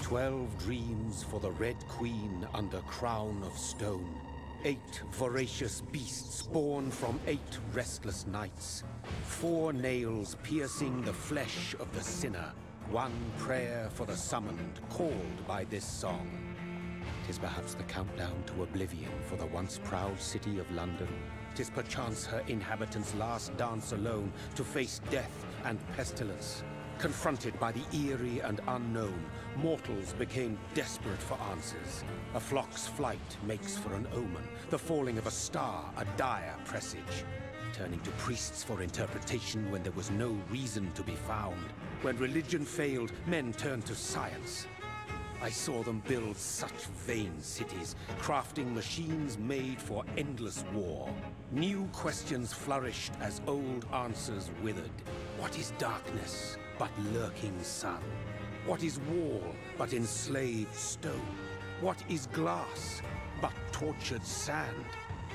12 dreams for the Red Queen under crown of stone. 8 voracious beasts born from 8 restless nights. 4 nails piercing the flesh of the sinner. 1 prayer for the summoned, called by this song. 'Tis perhaps the countdown to oblivion for the once proud city of London. 'Tis perchance her inhabitants' last dance alone to face death and pestilence. Confronted by the eerie and unknown, mortals became desperate for answers. A flock's flight makes for an omen, the falling of a star a dire presage. Turning to priests for interpretation when there was no reason to be found. When religion failed, men turned to science. I saw them build such vain cities, crafting machines made for endless war. New questions flourished as old answers withered. What is darkness but lurking sun? What is wall but enslaved stone? What is glass but tortured sand?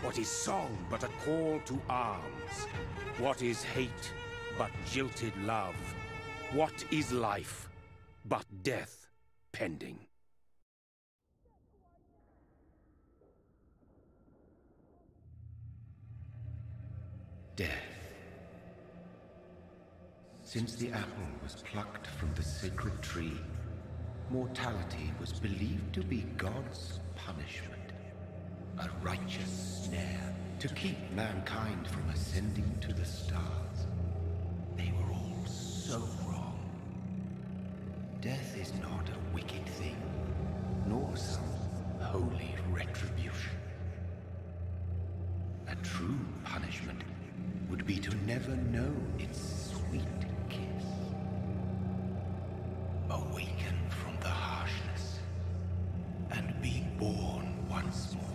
What is song but a call to arms? What is hate but jilted love? What is life but death pending? Death. Since the apple was plucked from the sacred tree, mortality was believed to be God's punishment. A righteous snare to keep mankind from ascending to the stars. They were all so wrong. Death is not a wicked thing, nor some holy retribution. A true punishment would be to never know its sweet kiss. Awaken from the harshness and be born once more.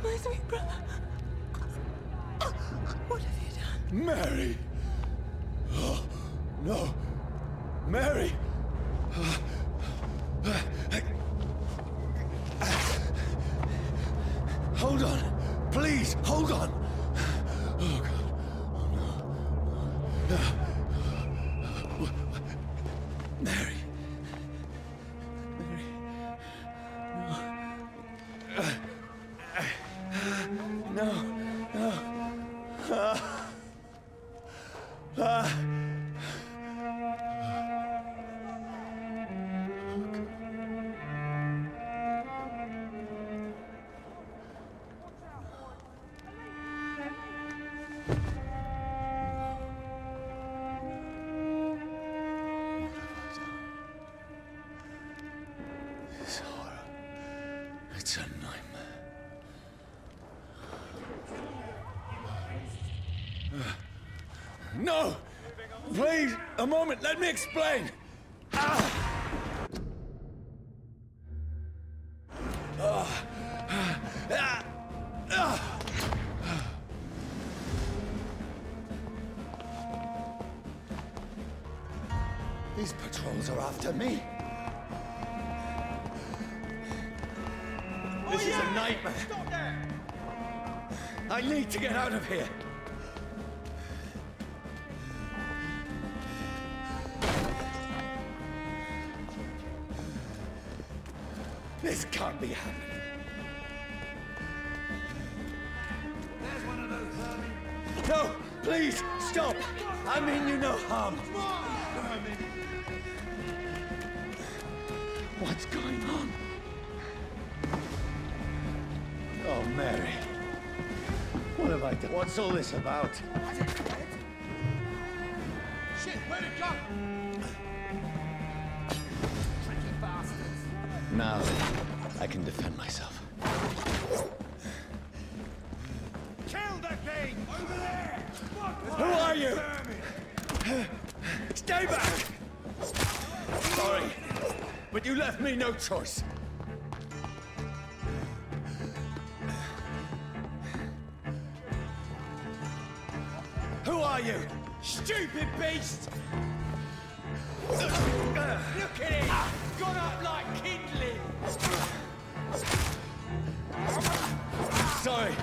My sweet brother. What have you done? Mary! Oh, no. Mary! Hold on. Please, hold on. Oh, God. Oh, no. No! Please, a moment, let me explain! These patrols are after me. This is a nightmare. Stop there! I need to get out of here. This can't be happening. There's one of those vermin. No, please, stop. I mean you no harm. What's going on? Oh, Mary. What have I done? What's all this about? Shit, where'd it go? Tricky bastards. Now, I can defend myself. Kill the thing! Over there! Who are you? Stay back! Sorry, but you left me no choice. Who are you? Stupid beast! Look at it! Gone up like kindling! Sorry.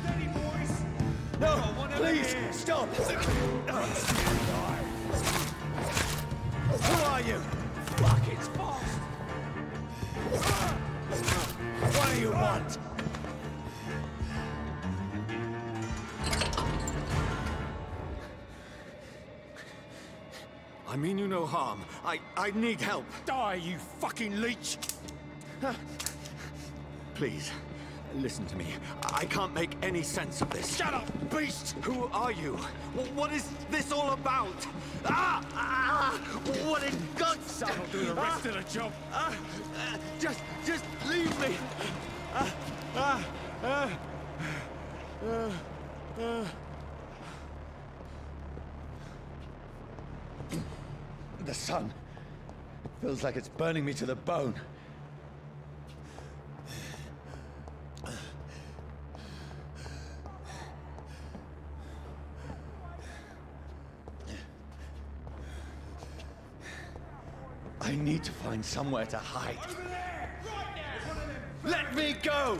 Steady, boys! No, please, stop! Who are you? Fuck, it's fast! What do you want? I mean you no harm. I need help. Die, you fucking leech! Please, listen to me. I can't make any sense of this. Shut up, beast! Who are you? What is this all about? What in God's sake? That'll do the rest of the job. Just leave me. The sun feels like it's burning me to the bone. I need to find somewhere to hide. Over there! Right now! Let me go!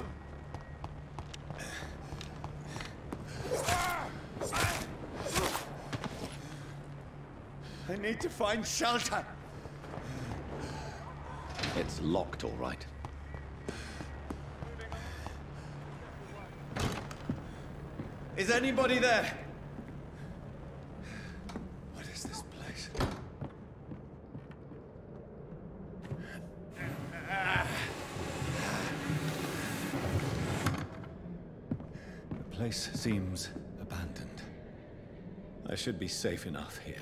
I need to find shelter. It's locked, all right. Is anybody there? What is this place? The place seems abandoned. I should be safe enough here.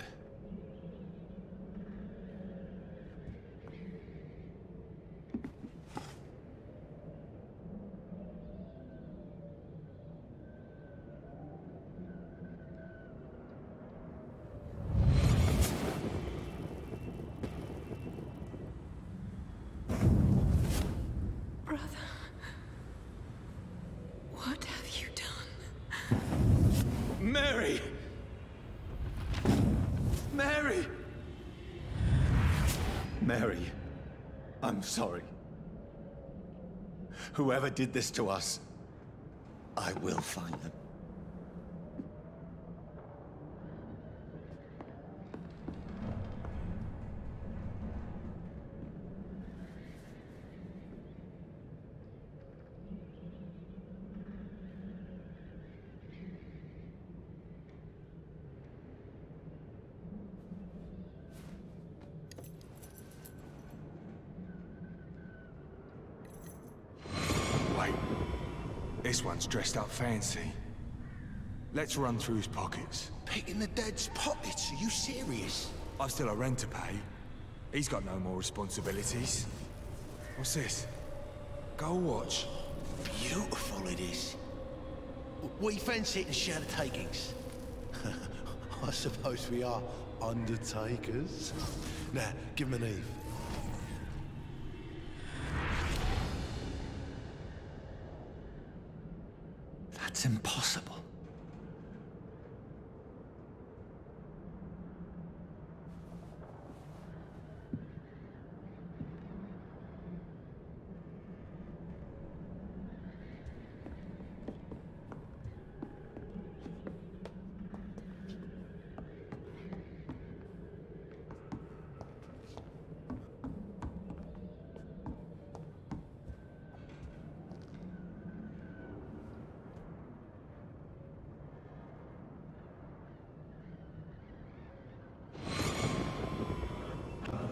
Brother, what have you done? Mary! Mary! Mary, I'm sorry. Whoever did this to us, I will find them. Wait. This one's dressed up fancy. Let's run through his pockets. Picking the dead's pockets? Are you serious? I've still a rent to pay. He's got no more responsibilities. What's this? Gold watch. Beautiful it is. We fancy it and share the takings. I suppose we are undertakers. Now, give him an Eve. That's impossible.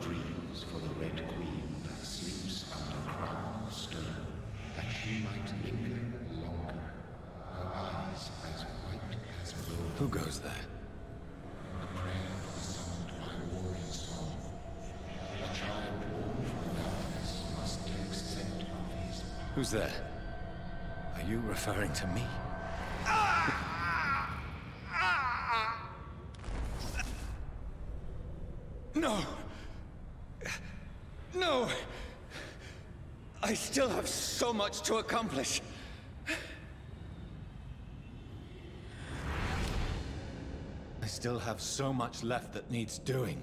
Dreams for the Red Queen that sleeps under crown of stone, that she might linger longer, her eyes as white as gold. Who goes there? A prayer summoned by warrior song. A child born from darkness must take scent of his power. Who's there? Are you referring to me? No! No! I still have so much to accomplish. I still have so much left that needs doing.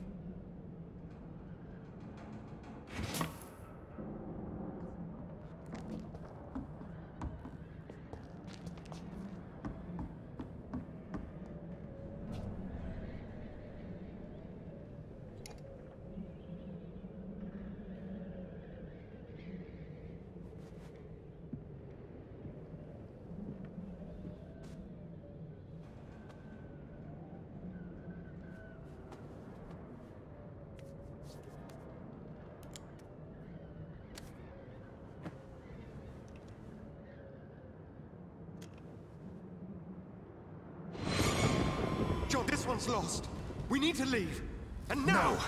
John, this one's lost. We need to leave. And now! No!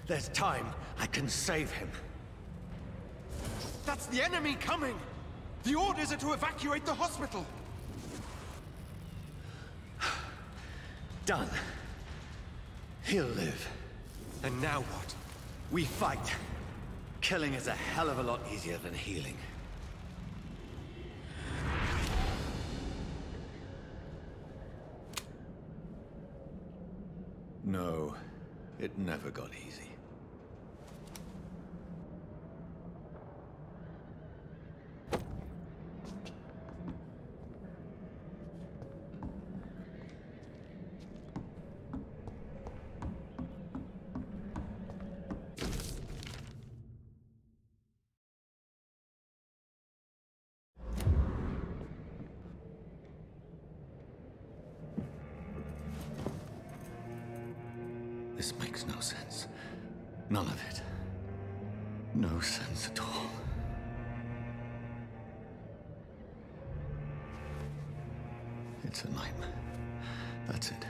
There's time. I can save him. That's the enemy coming! The orders are to evacuate the hospital! Done. He'll live. And now what? We fight. Killing is a hell of a lot easier than healing. No, it never got easy. This makes no sense. None of it. No sense at all. It's a nightmare. That's it.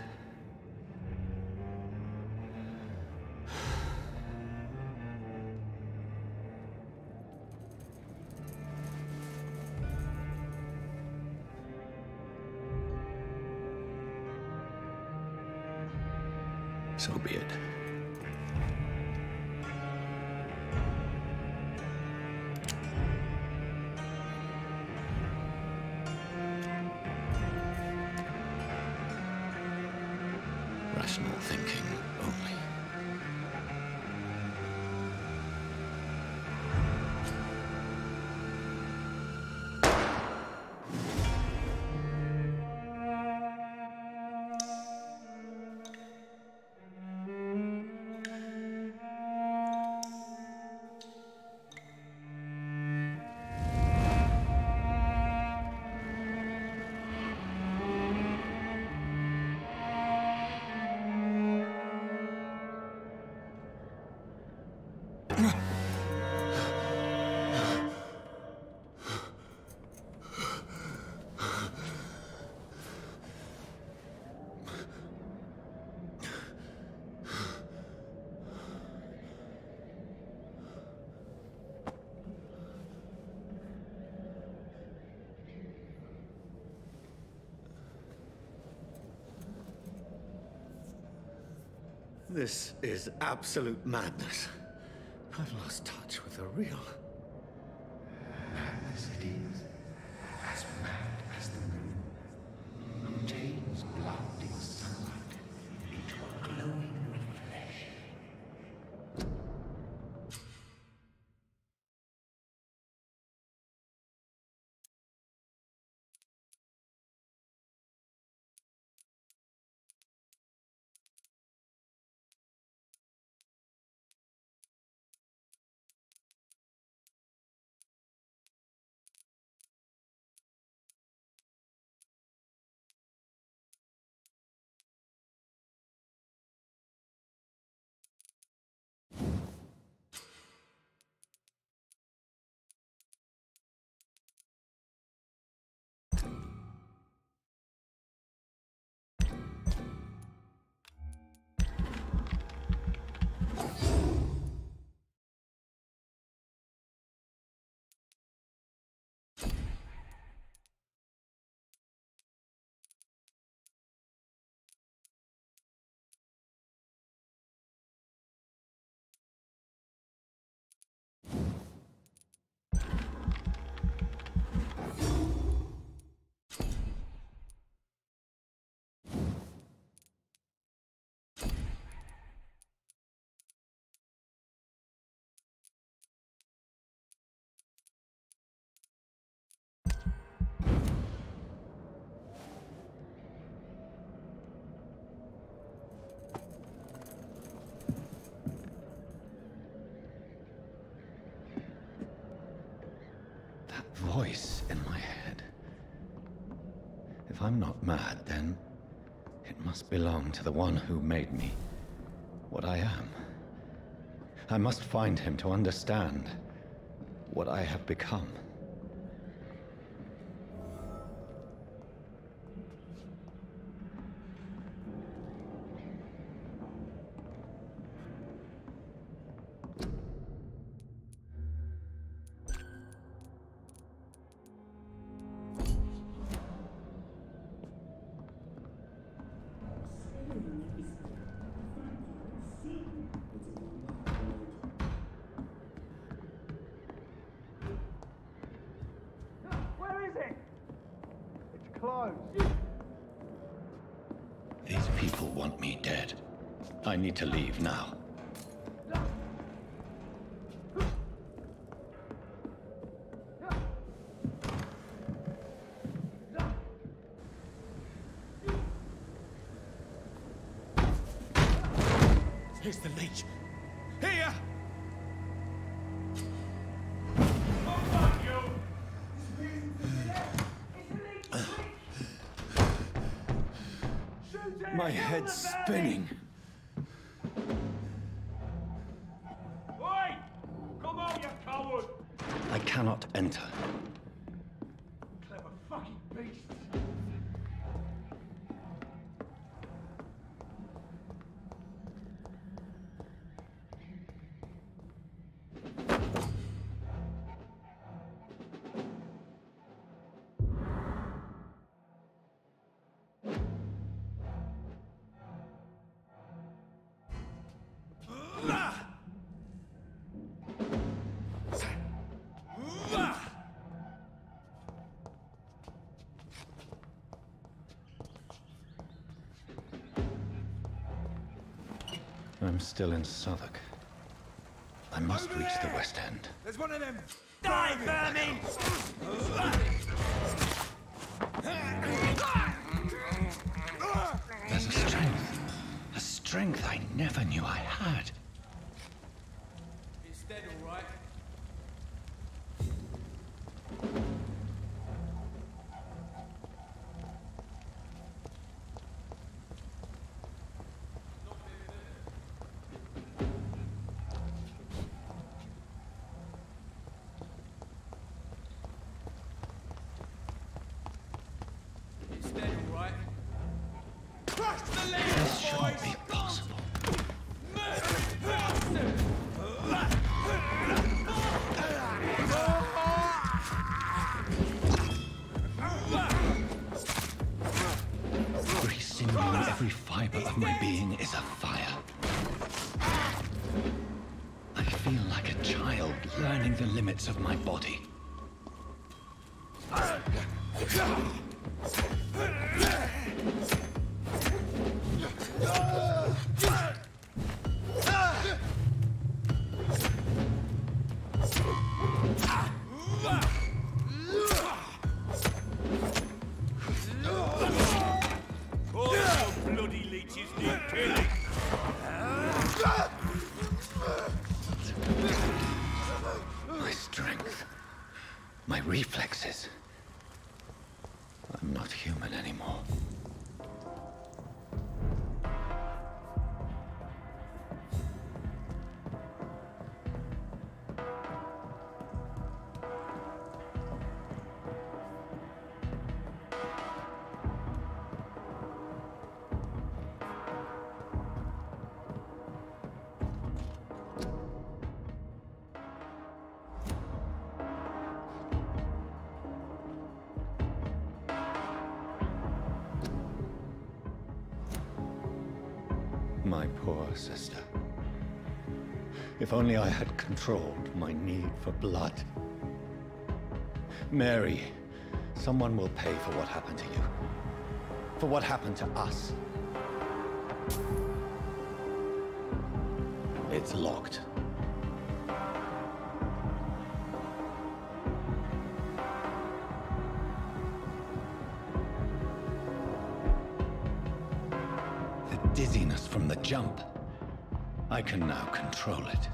So be it. Rational thinking only. This is absolute madness. I've lost touch with the real. Madness it is. As mad as the moon. Who changes blinding sunlight into a glowing flesh. Voice in my head. If I'm not mad, then it must belong to the one who made me what I am. I must find him to understand what I have become. These people want me dead. I need to leave now. Here's the leech. Here! My head's spinning. Oi! Come on, you coward! I cannot enter. Clever fucking beast! I'm still in Southwark. I must reach the West End. There's one of them. Die, vermin! There's a strength I never knew I had. It's dead, all right. It's dead, all right. Crush the lead, This shouldn't boys! be possible. Every sinew and every fiber of my being is afire. the limits of my body. My strength, my reflexes. I'm not human anymore. My poor sister. If only I had controlled my need for blood. Mary, someone will pay for what happened to you. For what happened to us. It's locked. Dizziness from the jump. I can now control it.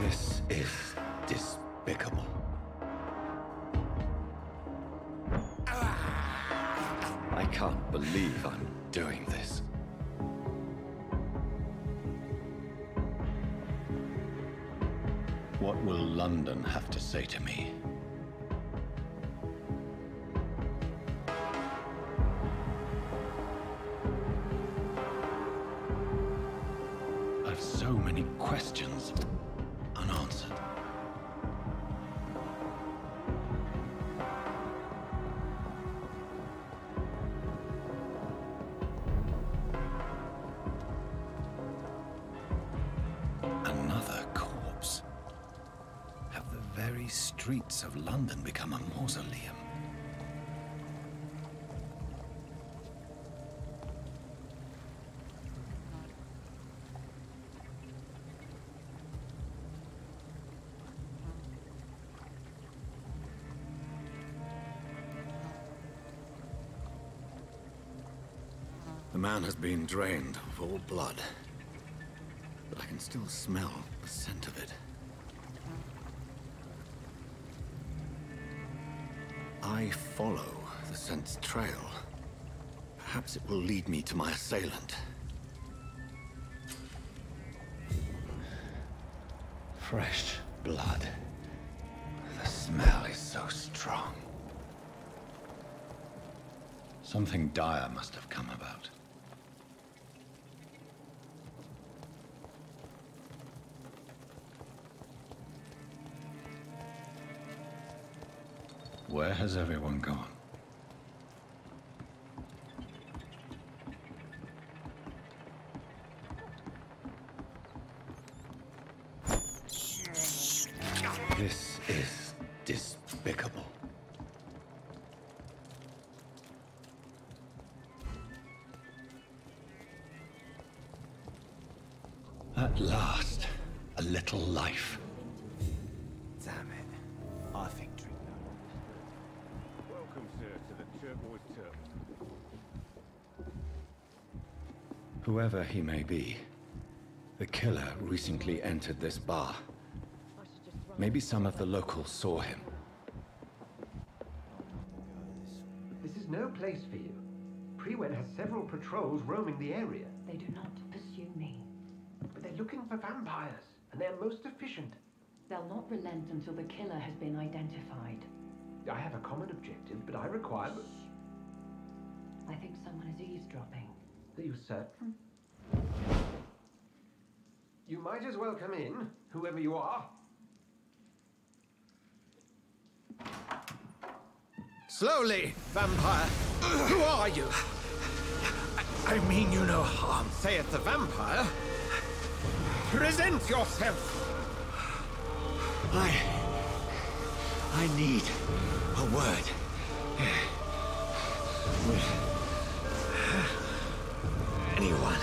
This is despicable. I can't believe I'm doing this. What will London have to say to me? I've so many questions unanswered. Another corpse. Have the very streets of London become a mausoleum? The man has been drained of all blood, but I can still smell the scent of it. I follow the scent's trail. Perhaps it will lead me to my assailant. Fresh blood. The smell is so strong. Something dire must have come about. Where has everyone gone? This is despicable. At last, a little life. Damn it. I think drink that. Welcome, sir, to the Turquoise Turtle. Whoever he may be, the killer recently entered this bar. Maybe some of the locals saw him. This is no place for you. Prewen has several patrols roaming the area. They do not pursue me. But they're looking for vampires, and they're most efficient. They'll not relent until the killer has been identified. I have a common objective, but I require... I think someone is eavesdropping. Are you certain? You might as well come in, whoever you are. Slowly, vampire. Who are you? I mean you no harm. Saith the vampire. Present yourself. I need a word. With anyone.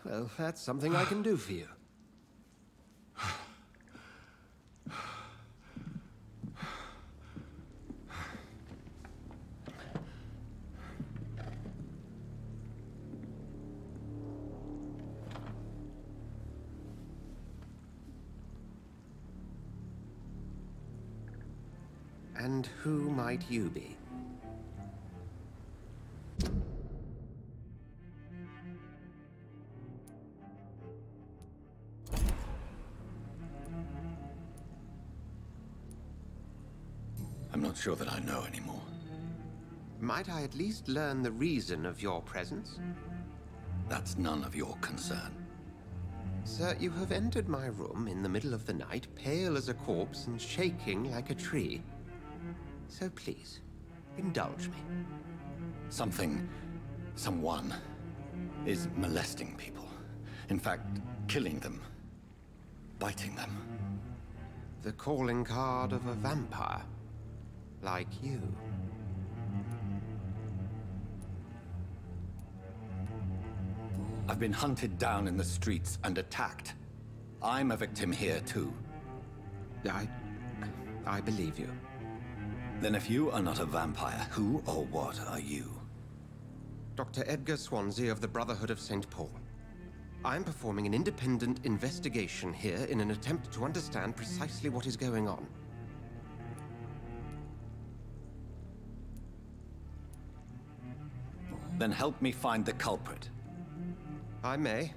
Well, that's something I can do for you. And who might you be? I'm not sure that I know anymore. Might I at least learn the reason of your presence? That's none of your concern. Sir, you have entered my room in the middle of the night, pale as a corpse and shaking like a tree. So please, indulge me. Someone is molesting people. In fact, killing them. Biting them. The calling card of a vampire. Like you. I've been hunted down in the streets and attacked. I'm a victim here, too. I believe you. Then if you are not a vampire, who or what are you? Dr. Edgar Swansea of the Brotherhood of St. Paul. I'm performing an independent investigation here in an attempt to understand precisely what is going on. Then help me find the culprit. I may.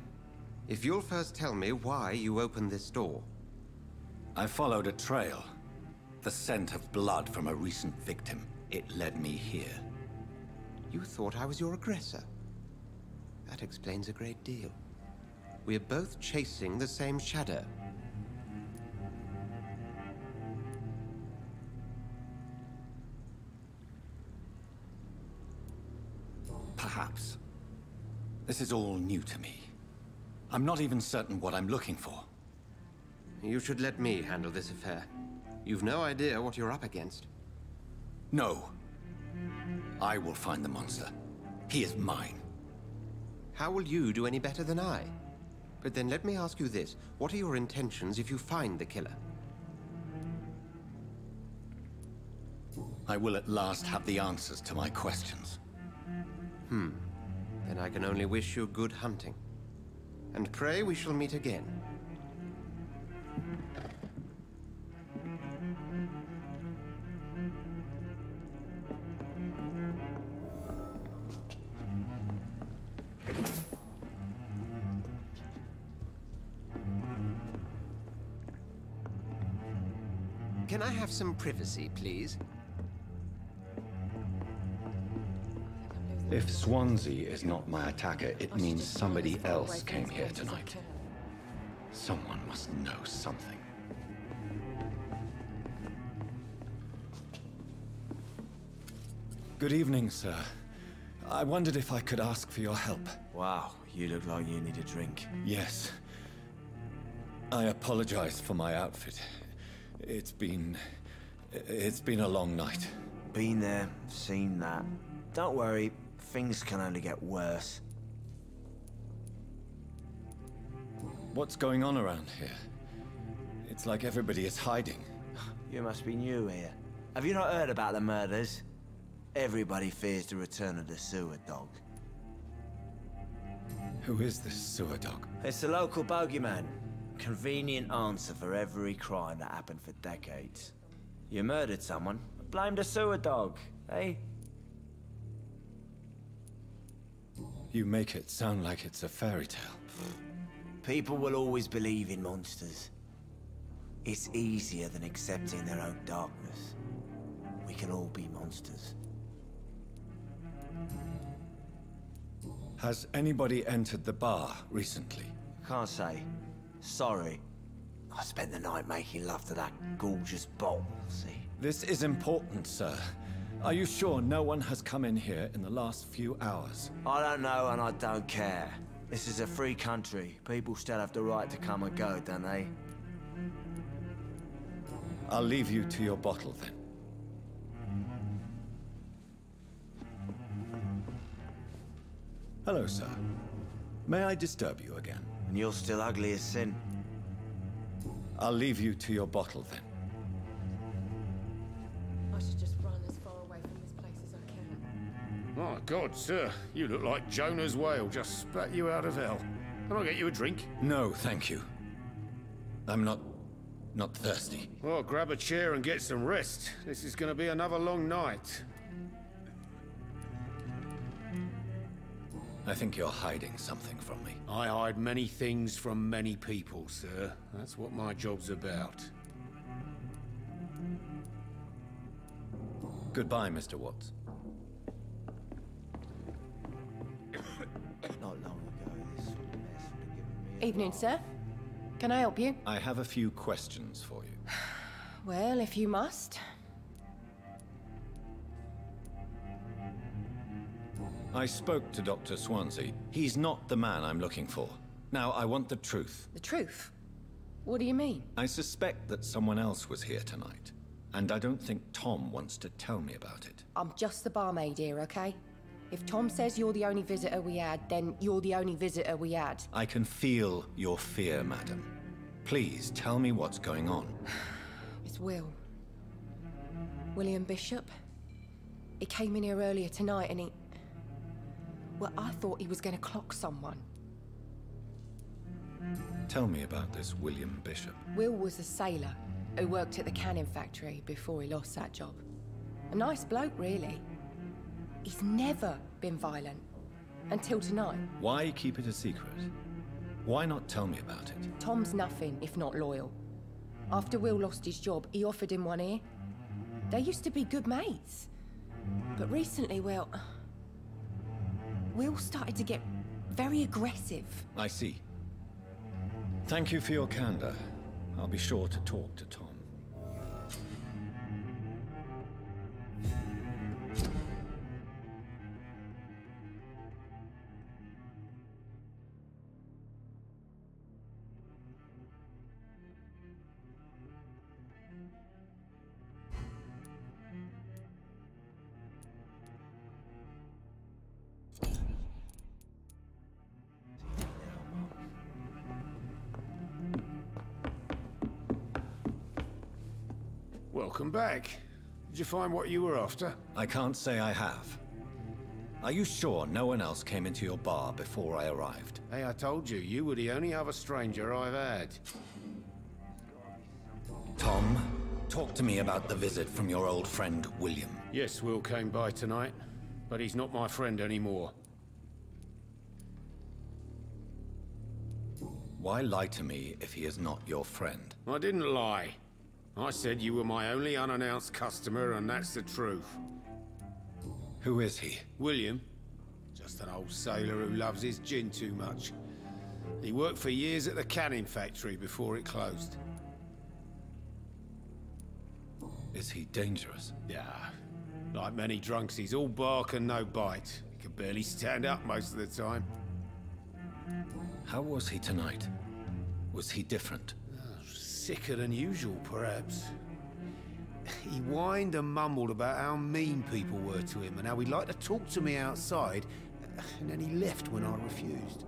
If you'll first tell me why you opened this door. I followed a trail. The scent of blood from a recent victim. It led me here. You thought I was your aggressor. That explains a great deal. We're both chasing the same shadow. Perhaps. This is all new to me. I'm not even certain what I'm looking for. You should let me handle this affair. You've no idea what you're up against. No. I will find the monster. He is mine. How will you do any better than I? But then let me ask you this. What are your intentions if you find the killer? I will at last have the answers to my questions. Then I can only wish you good hunting. And pray we shall meet again. Can I have some privacy, please? If Swansea is not my attacker, it means somebody else came here tonight. Someone must know something. Good evening, sir. I wondered if I could ask for your help. Wow, you look like you need a drink. Yes. I apologize for my outfit. It's been a long night. Been there, seen that. Don't worry, things can only get worse. What's going on around here? It's like everybody is hiding. You must be new here. Have you not heard about the murders? Everybody fears the return of the sewer dog. Who is this sewer dog? It's the local bogeyman. Convenient answer for every crime that happened for decades. You murdered someone, blame the sewer dog, eh? You make it sound like it's a fairy tale. People will always believe in monsters. It's easier than accepting their own darkness. We can all be monsters. Has anybody entered the bar recently? Can't say. Sorry. I spent the night making love to that gorgeous bottle, see? This is important, sir. Are you sure no one has come in here in the last few hours? I don't know and I don't care. This is a free country. People still have the right to come and go, don't they? I'll leave you to your bottle then. Hello, sir. May I disturb you again? And you're still ugly as sin. I'll leave you to your bottle then. I should just run as far away from this place as I can. My God, sir, you look like Jonah's whale just spat you out of hell. Can I get you a drink? No, thank you. I'm not thirsty. Well, grab a chair and get some rest. This is going to be another long night. I think you're hiding something from me. I hide many things from many people, sir. That's what my job's about. Goodbye, Mr. Watts. Not long ago, this sort of mess would have given me Evening, sir. Can I help you? I have a few questions for you. Well, if you must. I spoke to Dr. Swansea. He's not the man I'm looking for. Now, I want the truth. The truth? What do you mean? I suspect that someone else was here tonight, and I don't think Tom wants to tell me about it. I'm just the barmaid here, okay? If Tom says you're the only visitor we had, then you're the only visitor we had. I can feel your fear, madam. Please, tell me what's going on. It's Will. William Bishop. He came in here earlier tonight and he... Well, I thought he was going to clock someone. Tell me about this William Bishop. Will was a sailor who worked at the canning factory before he lost that job. A nice bloke, really. He's never been violent. Until tonight. Why keep it a secret? Why not tell me about it? Tom's nothing if not loyal. After Will lost his job, he offered him one ear. They used to be good mates. But recently, well... Will started to get very aggressive. I see. Thank you for your candor. I'll be sure to talk to Tom. Welcome back. Did you find what you were after? I can't say I have. Are you sure no one else came into your bar before I arrived? Hey, I told you were the only other stranger I've had. Tom, talk to me about the visit from your old friend, William. Yes, Will came by tonight, but he's not my friend anymore. Why lie to me if he is not your friend? I didn't lie. I said you were my only unannounced customer, and that's the truth. Who is he? William. Just an old sailor who loves his gin too much. He worked for years at the canning factory before it closed. Is he dangerous? Yeah. Like many drunks, he's all bark and no bite. He can barely stand up most of the time. How was he tonight? Was he different? Sicker than usual, perhaps. He whined and mumbled about how mean people were to him and how he'd like to talk to me outside, and then he left when I refused.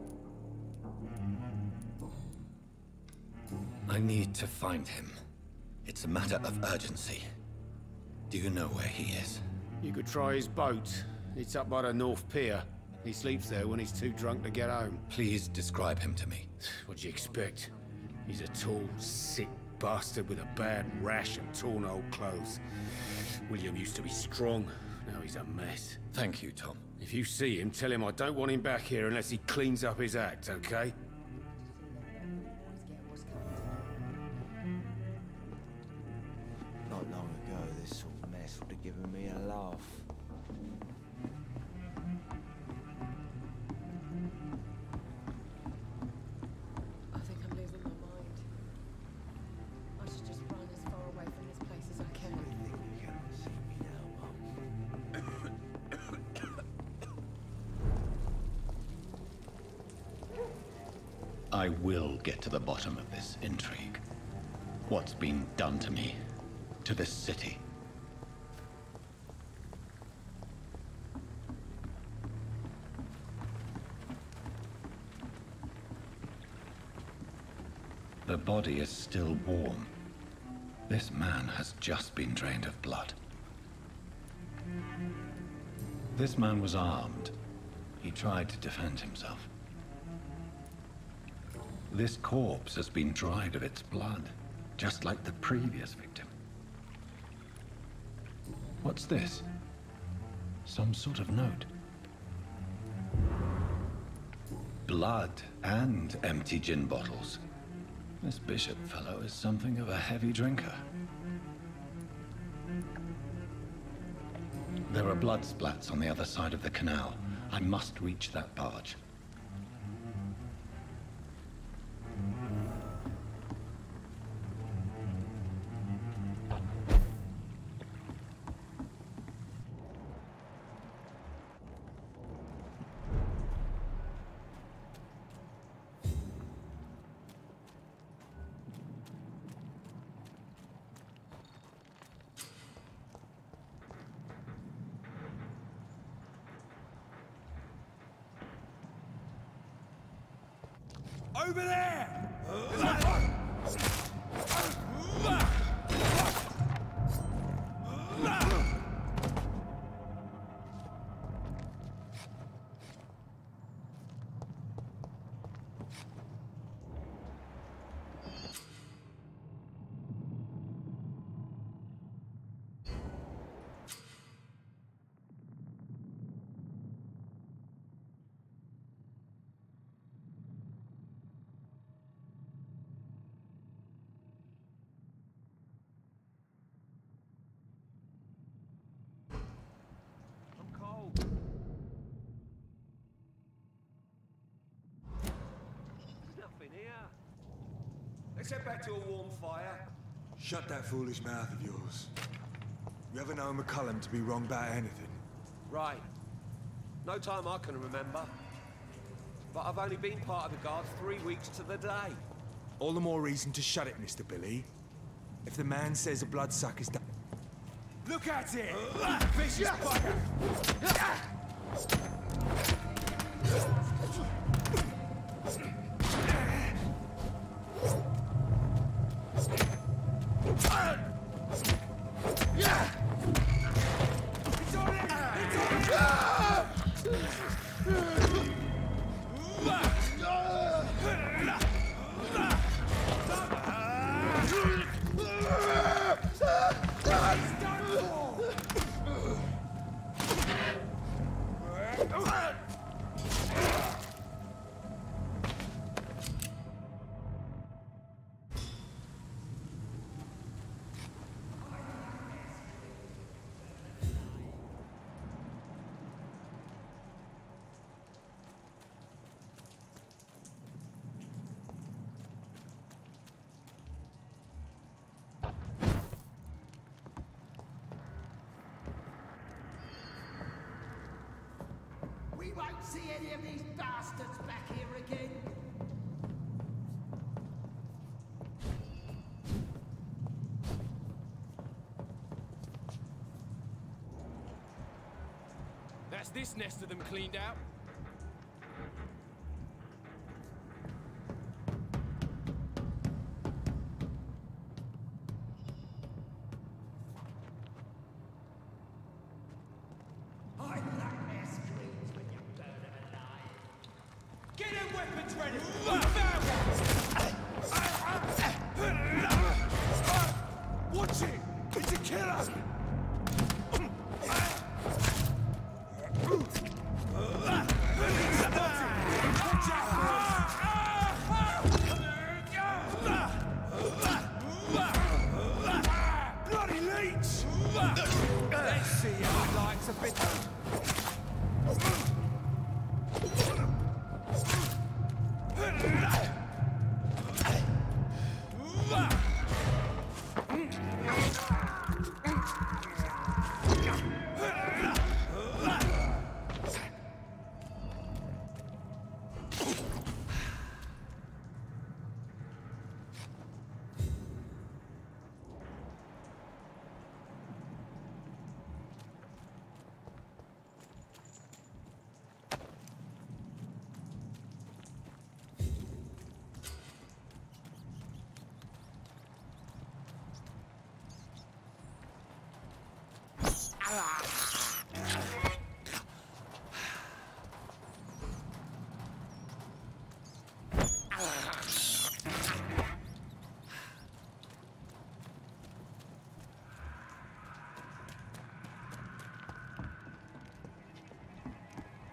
I need to find him. It's a matter of urgency. Do you know where he is? You could try his boat. It's up by the North Pier. He sleeps there when he's too drunk to get home. Please describe him to me. What do you expect? He's a tall, sick bastard with a bad rash and torn old clothes. William used to be strong. Now he's a mess. Thank you, Tom. If you see him, tell him I don't want him back here unless he cleans up his act, okay? giving me a laugh. I think I'm losing my mind. I should just run as far away from this place as I can. I will get to the bottom of this intrigue. What's been done to me, to this city. The body is still warm. This man has just been drained of blood. This man was armed. He tried to defend himself. This corpse has been dried of its blood, just like the previous victim. What's this? Some sort of note. Blood and empty gin bottles. This bishop fellow is something of a heavy drinker. There are blood splats on the other side of the canal. I must reach that barge. Over there! Let's head back to a warm fire. Shut that foolish mouth of yours. You ever known McCullum to be wrong about anything? Right. No time I can remember. But I've only been part of the Guard 3 weeks to the day. All the more reason to shut it, Mr. Billy. If the man says a bloodsucker's done... Look at it! Vicious bugger! We won't see any of these bastards back here again. That's this nest of them cleaned out. Watch it! It's a killer! Bloody leech! a bit...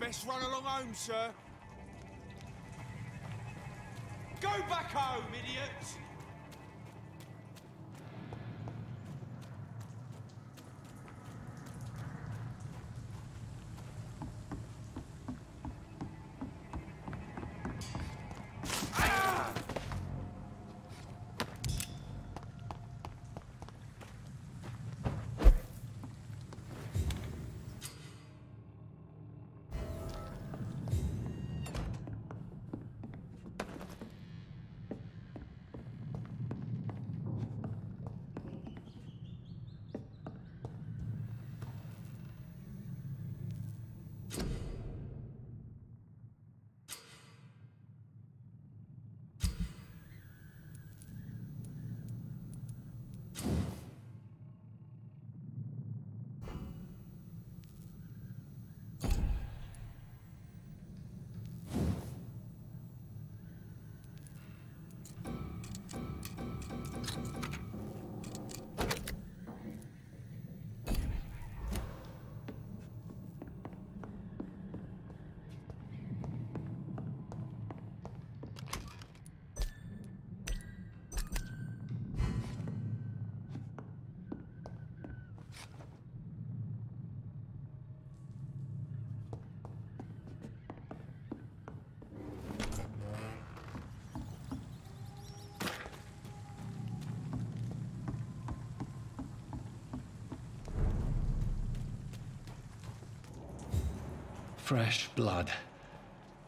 Best run along home, sir. Go back home, idiots! Fresh blood.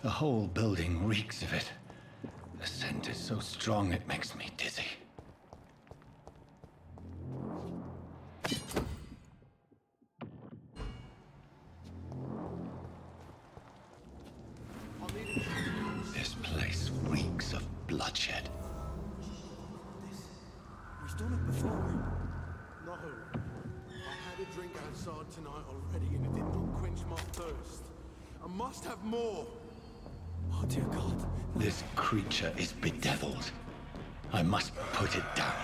The whole building reeks of it. The scent is so strong it makes me dizzy. This place reeks of bloodshed. We've done it before. No. I had a drink outside tonight already and it did not quench my thirst. I must have more. Oh dear God. This creature is bedeviled. I must put it down.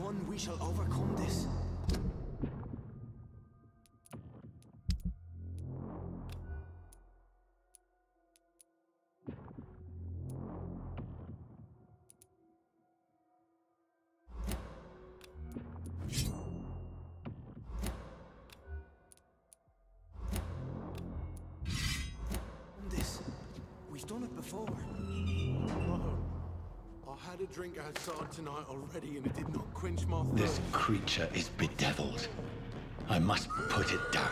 one, we shall overcome this. We've done it before. No. I had a drink outside tonight already and it did not quench my thirst. This creature is bedeviled. I must put it down.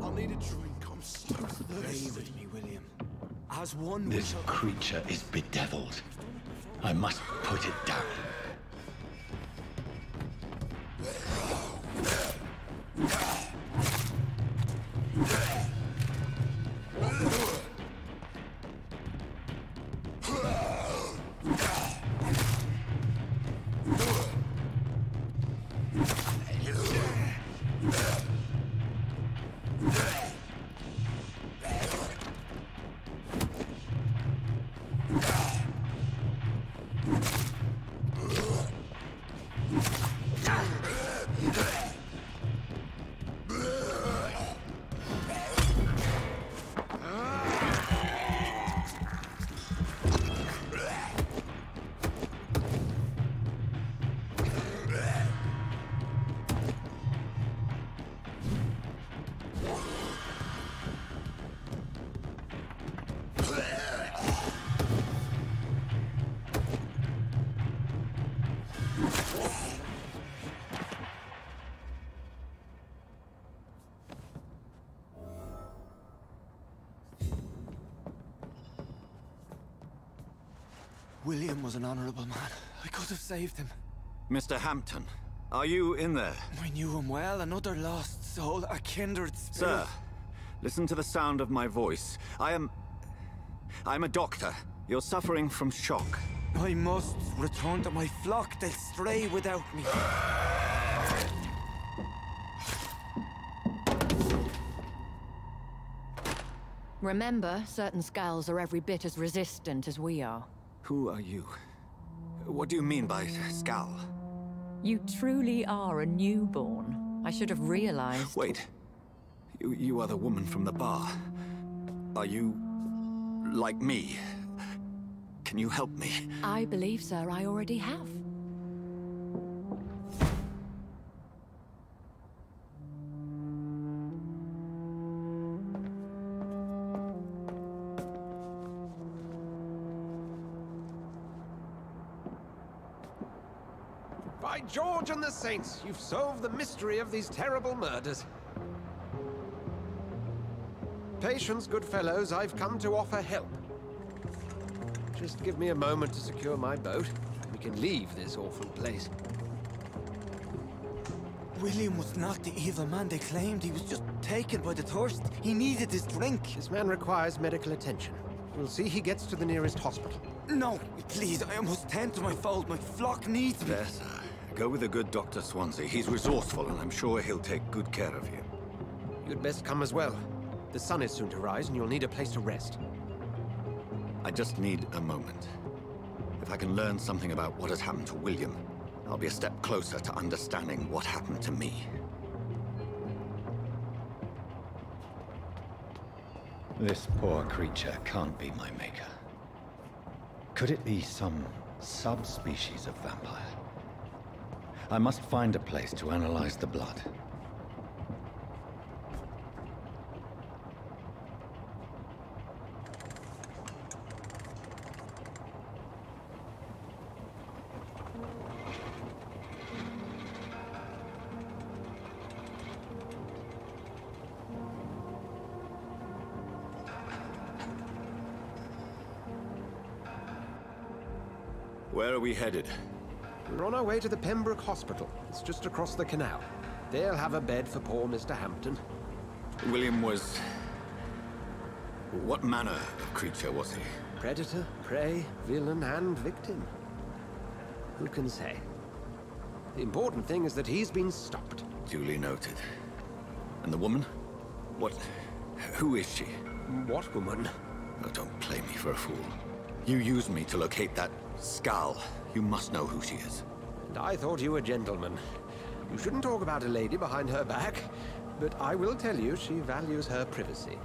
I need a drink. I'm so thirsty. Stay with me, William. As one, This creature is bedeviled. I must put it down. William was an honorable man. I could have saved him. Mr. Hampton, are you in there? I knew him well, another lost soul, a kindred spirit. Sir, listen to the sound of my voice. I'm a doctor. You're suffering from shock. I must return to my flock. They'll stray without me. Remember, certain skulls are every bit as resistant as we are. Who are you? What do you mean by skull? You truly are a newborn. I should have realized. Wait. You are the woman from the bar. Are you like me? Can you help me? I believe, sir, I already have. By George and the Saints, you've solved the mystery of these terrible murders. Patience, good fellows. I've come to offer help. Just give me a moment to secure my boat. We can leave this awful place. William was not the evil man they claimed. He was just taken by the thirst. He needed his drink. This man requires medical attention. We'll see he gets to the nearest hospital. No, please, I must tend to my fold. My flock needs me. Yes, go with the good Dr. Swansea. He's resourceful, and I'm sure he'll take good care of you. You'd best come as well. The sun is soon to rise, and you'll need a place to rest. I just need a moment. If I can learn something about what has happened to William, I'll be a step closer to understanding what happened to me. This poor creature can't be my maker. Could it be some subspecies of vampire? I must find a place to analyze the blood. Where are we headed? We're on our way to the Pembroke Hospital. It's just across the canal. They'll have a bed for poor Mr. Hampton. William was... what manner of creature was he? Predator, prey, villain, and victim. Who can say? The important thing is that he's been stopped. Duly noted. And the woman? What... who is she? What woman? Oh, don't play me for a fool. You used me to locate that skull. You must know who she is. And I thought you a gentleman. You shouldn't talk about a lady behind her back, but I will tell you she values her privacy.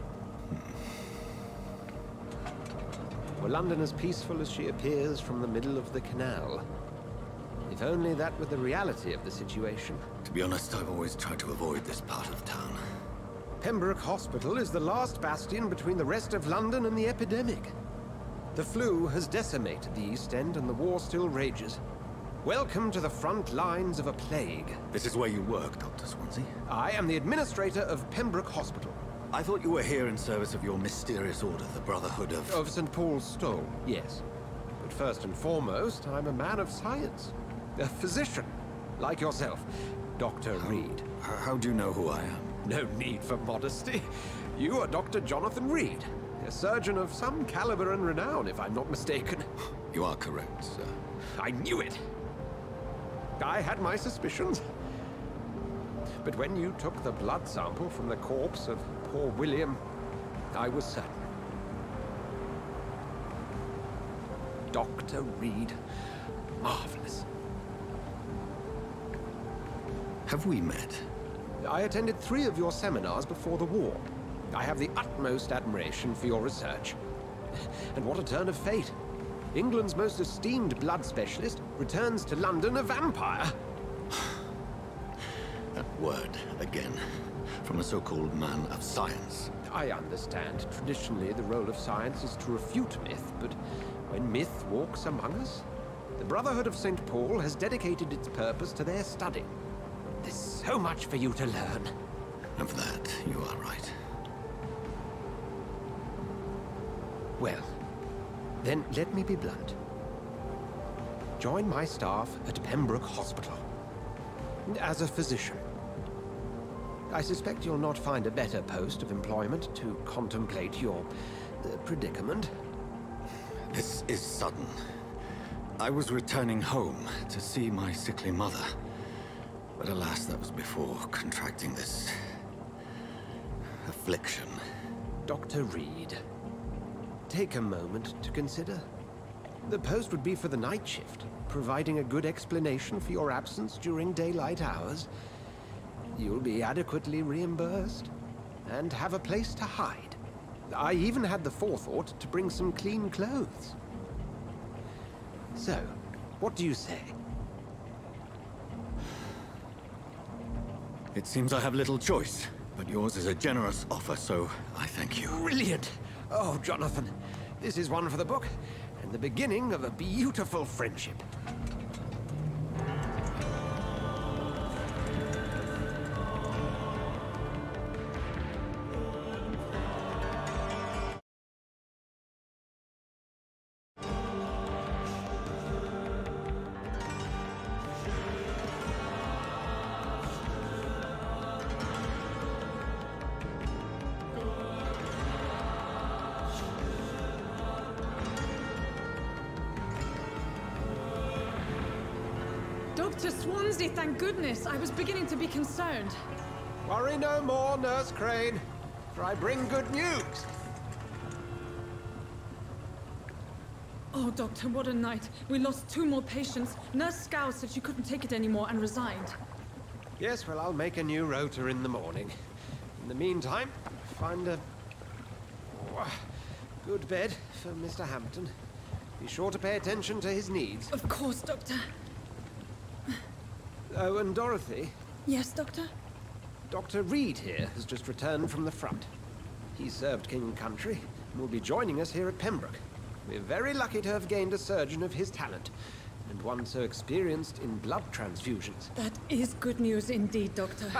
Were London as peaceful as she appears from the middle of the canal? If only that were the reality of the situation. To be honest, I've always tried to avoid this part of town. Pembroke Hospital is the last bastion between the rest of London and the epidemic. The flu has decimated the East End and the war still rages. Welcome to the front lines of a plague. This is where you work, Dr. Swansea? I am the administrator of Pembroke Hospital. I thought you were here in service of your mysterious order, the Brotherhood of... Of St. Paul's Stole, yes. But first and foremost, I'm a man of science. A physician, like yourself, Dr. Reed. How do you know who I am? No need for modesty. You are Dr. Jonathan Reed, a surgeon of some caliber and renown, if I'm not mistaken. You are correct, sir. I knew it. I had my suspicions. But when you took the blood sample from the corpse of poor William, I was certain. Dr. Reed. Marvelous. Have we met? I attended 3 of your seminars before the war. I have the utmost admiration for your research. And what a turn of fate. England's most esteemed blood specialist returns to London a vampire. That word, again, from a so-called man of science. I understand. Traditionally, the role of science is to refute myth, but when myth walks among us, the Brotherhood of St. Paul has dedicated its purpose to their study. There's so much for you to learn. Of that, you are right. Well, then let me be blunt. Join my staff at Pembroke Hospital. As a physician. I suspect you'll not find a better post of employment to contemplate your predicament. This is sudden. I was returning home to see my sickly mother. But alas, that was before contracting this... affliction. Dr. Reed, take a moment to consider. The post would be for the night shift, providing a good explanation for your absence during daylight hours. You'll be adequately reimbursed, and have a place to hide. I even had the forethought to bring some clean clothes. So, what do you say? It seems I have little choice, but yours is a generous offer, so I thank you. Brilliant! Oh, Jonathan, this is one for the book, and the beginning of a beautiful friendship. Swansea, thank goodness. I was beginning to be concerned. Worry no more, Nurse Crane, for I bring good news. Oh, Doctor, what a night. We lost 2 more patients. Nurse Scow said she couldn't take it anymore and resigned. Yes, well, I'll make a new rota in the morning. In the meantime, find a good bed for Mr. Hampton. Be sure to pay attention to his needs. Of course, Doctor. Oh, and Dorothy? Yes, Doctor? Dr. Reed here has just returned from the front. He served King and Country and will be joining us here at Pembroke. We're very lucky to have gained a surgeon of his talent, and one so experienced in blood transfusions. That is good news indeed, Doctor.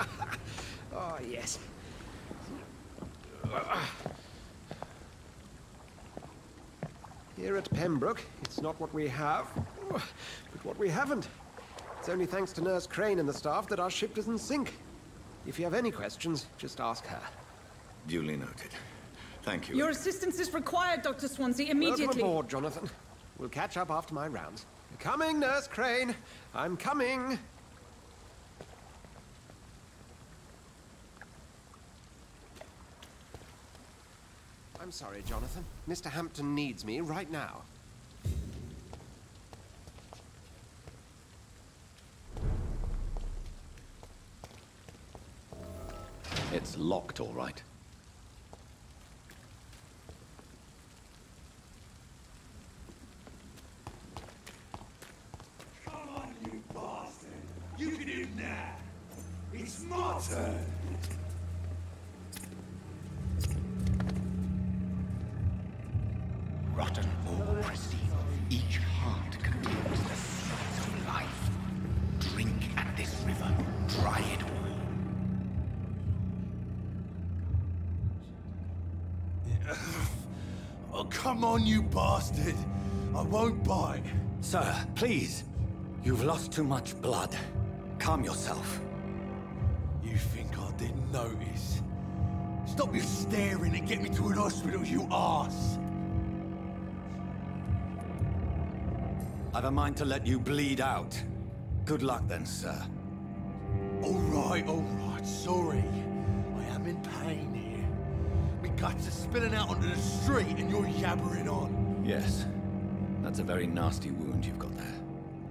Oh, yes. Here at Pembroke, it's not what we have, but what we haven't. It's only thanks to Nurse Crane and the staff that our ship doesn't sink. If you have any questions, just ask her. Duly noted. Thank you. Your assistance is required, Dr. Swansea, immediately. Welcome aboard, Jonathan. We'll catch up after my rounds. Coming, Nurse Crane. I'm coming. I'm sorry, Jonathan. Mr. Hampton needs me right now. It's locked, all right. Come on, you bastard! You can do now! It's my turn! Rotten or pristine, each heart contains the seeds of life. Drink at this river, dry it all. Oh, come on, you bastard! I won't bite. Sir, please. You've lost too much blood. Calm yourself. You think I didn't notice? Stop your staring and get me to an hospital, you arse! I've a mind to let you bleed out. Good luck then, sir. All right, sorry. I am in pain here. Me guts are spilling out onto the street and you're yabbering on. Yes. That's a very nasty wound you've got there.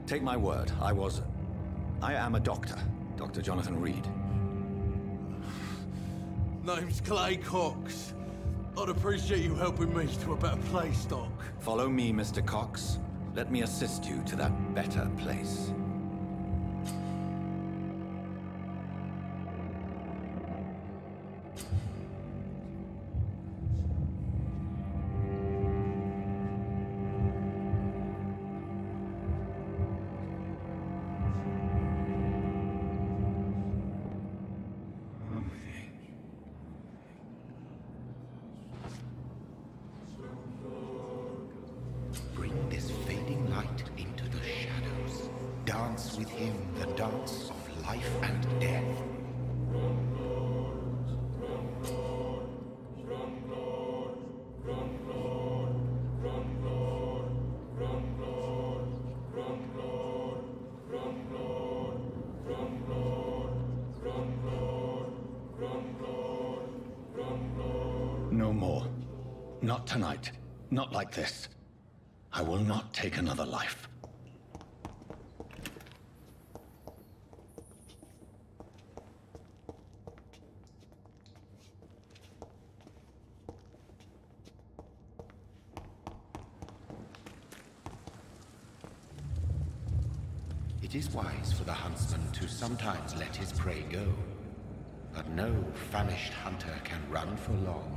Take my word, I am a doctor. Dr. Jonathan Reed. Name's Clay Cox. I'd appreciate you helping me to a better place, Doc. Follow me, Mr. Cox. Let me assist you to that better place. Bring this fading light into the shadows. Dance with him the dance of life and death. No more. Not tonight. Not like this. I will not take another life. It is wise for the huntsman to sometimes let his prey go, but no famished hunter can run for long.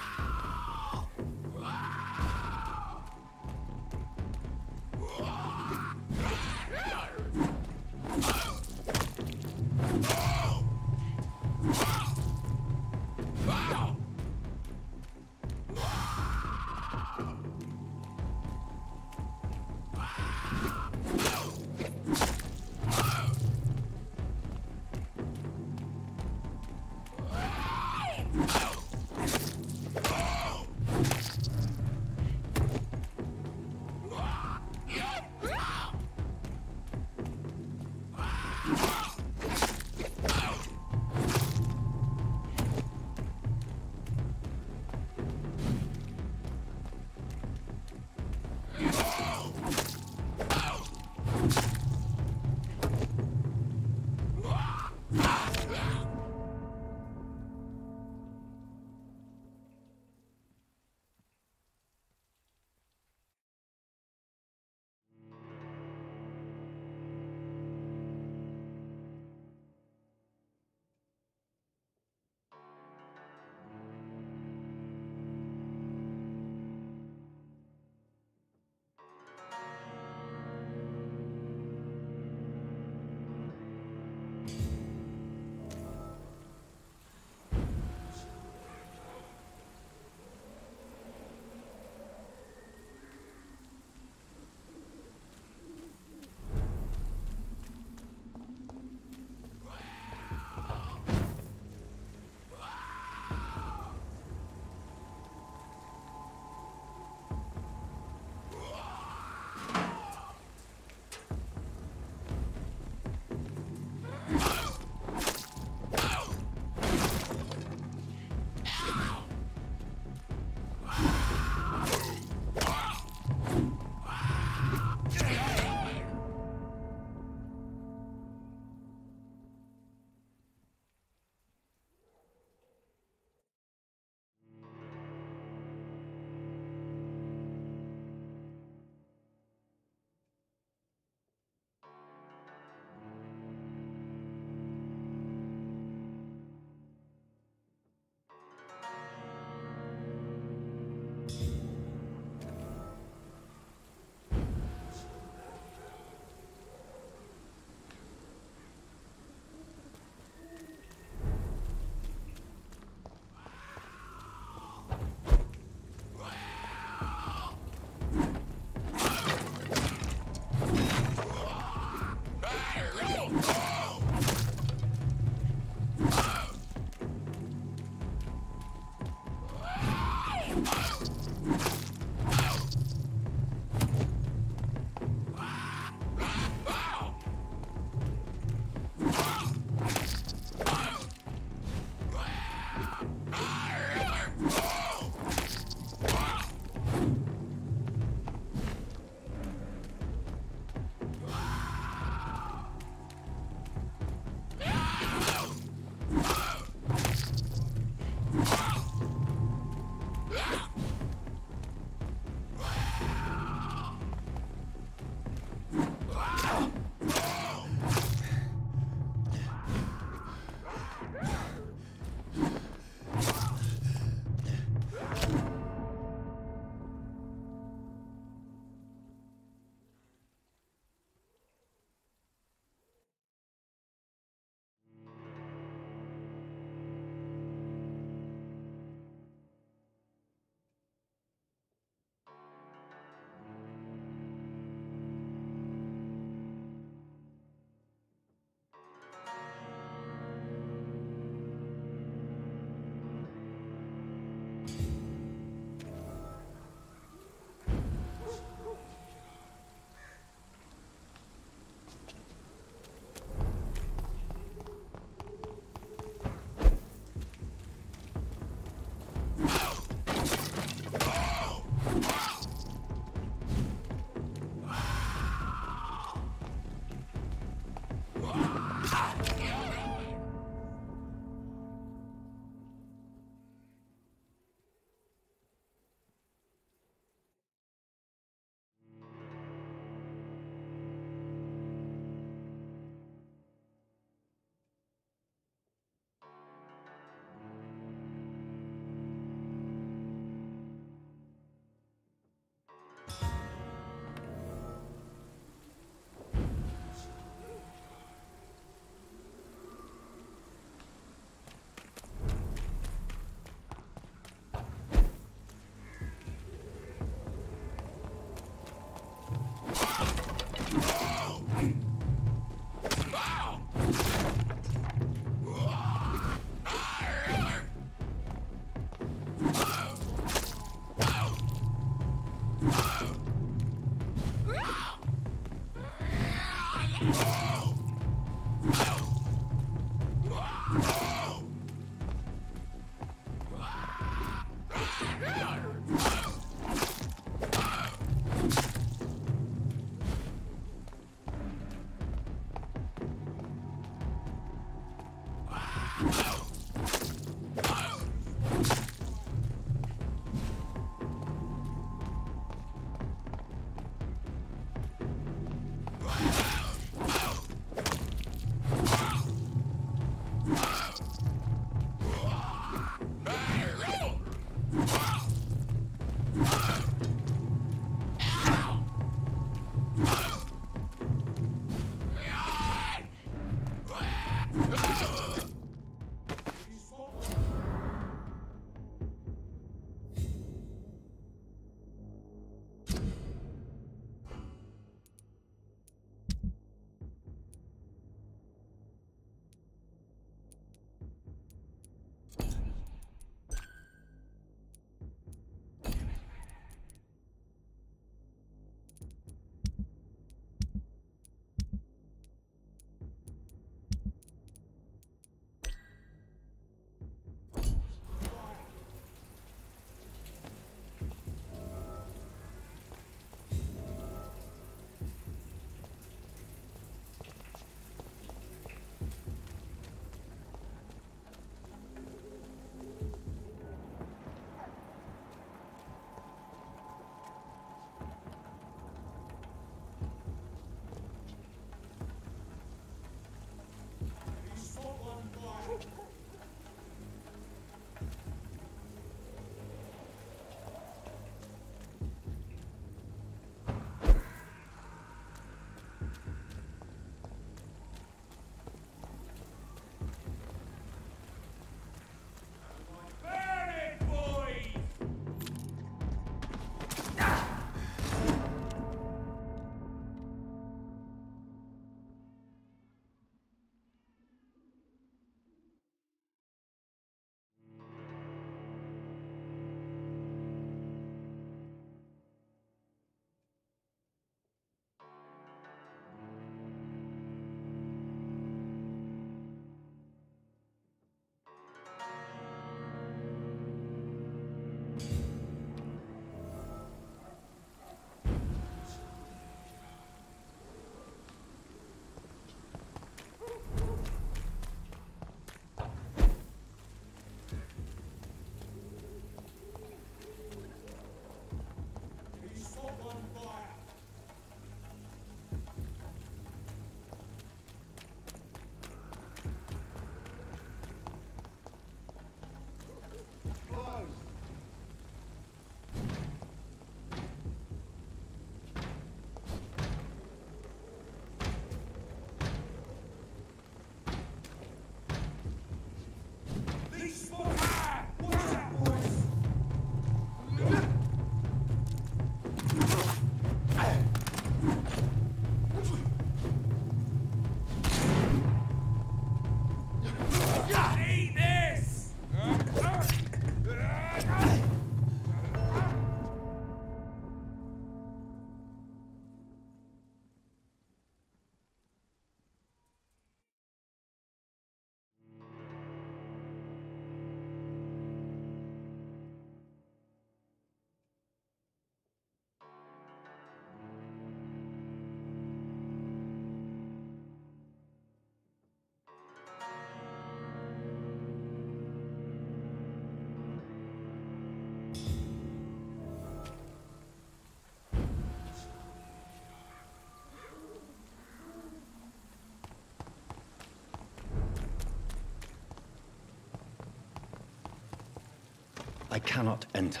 I cannot enter.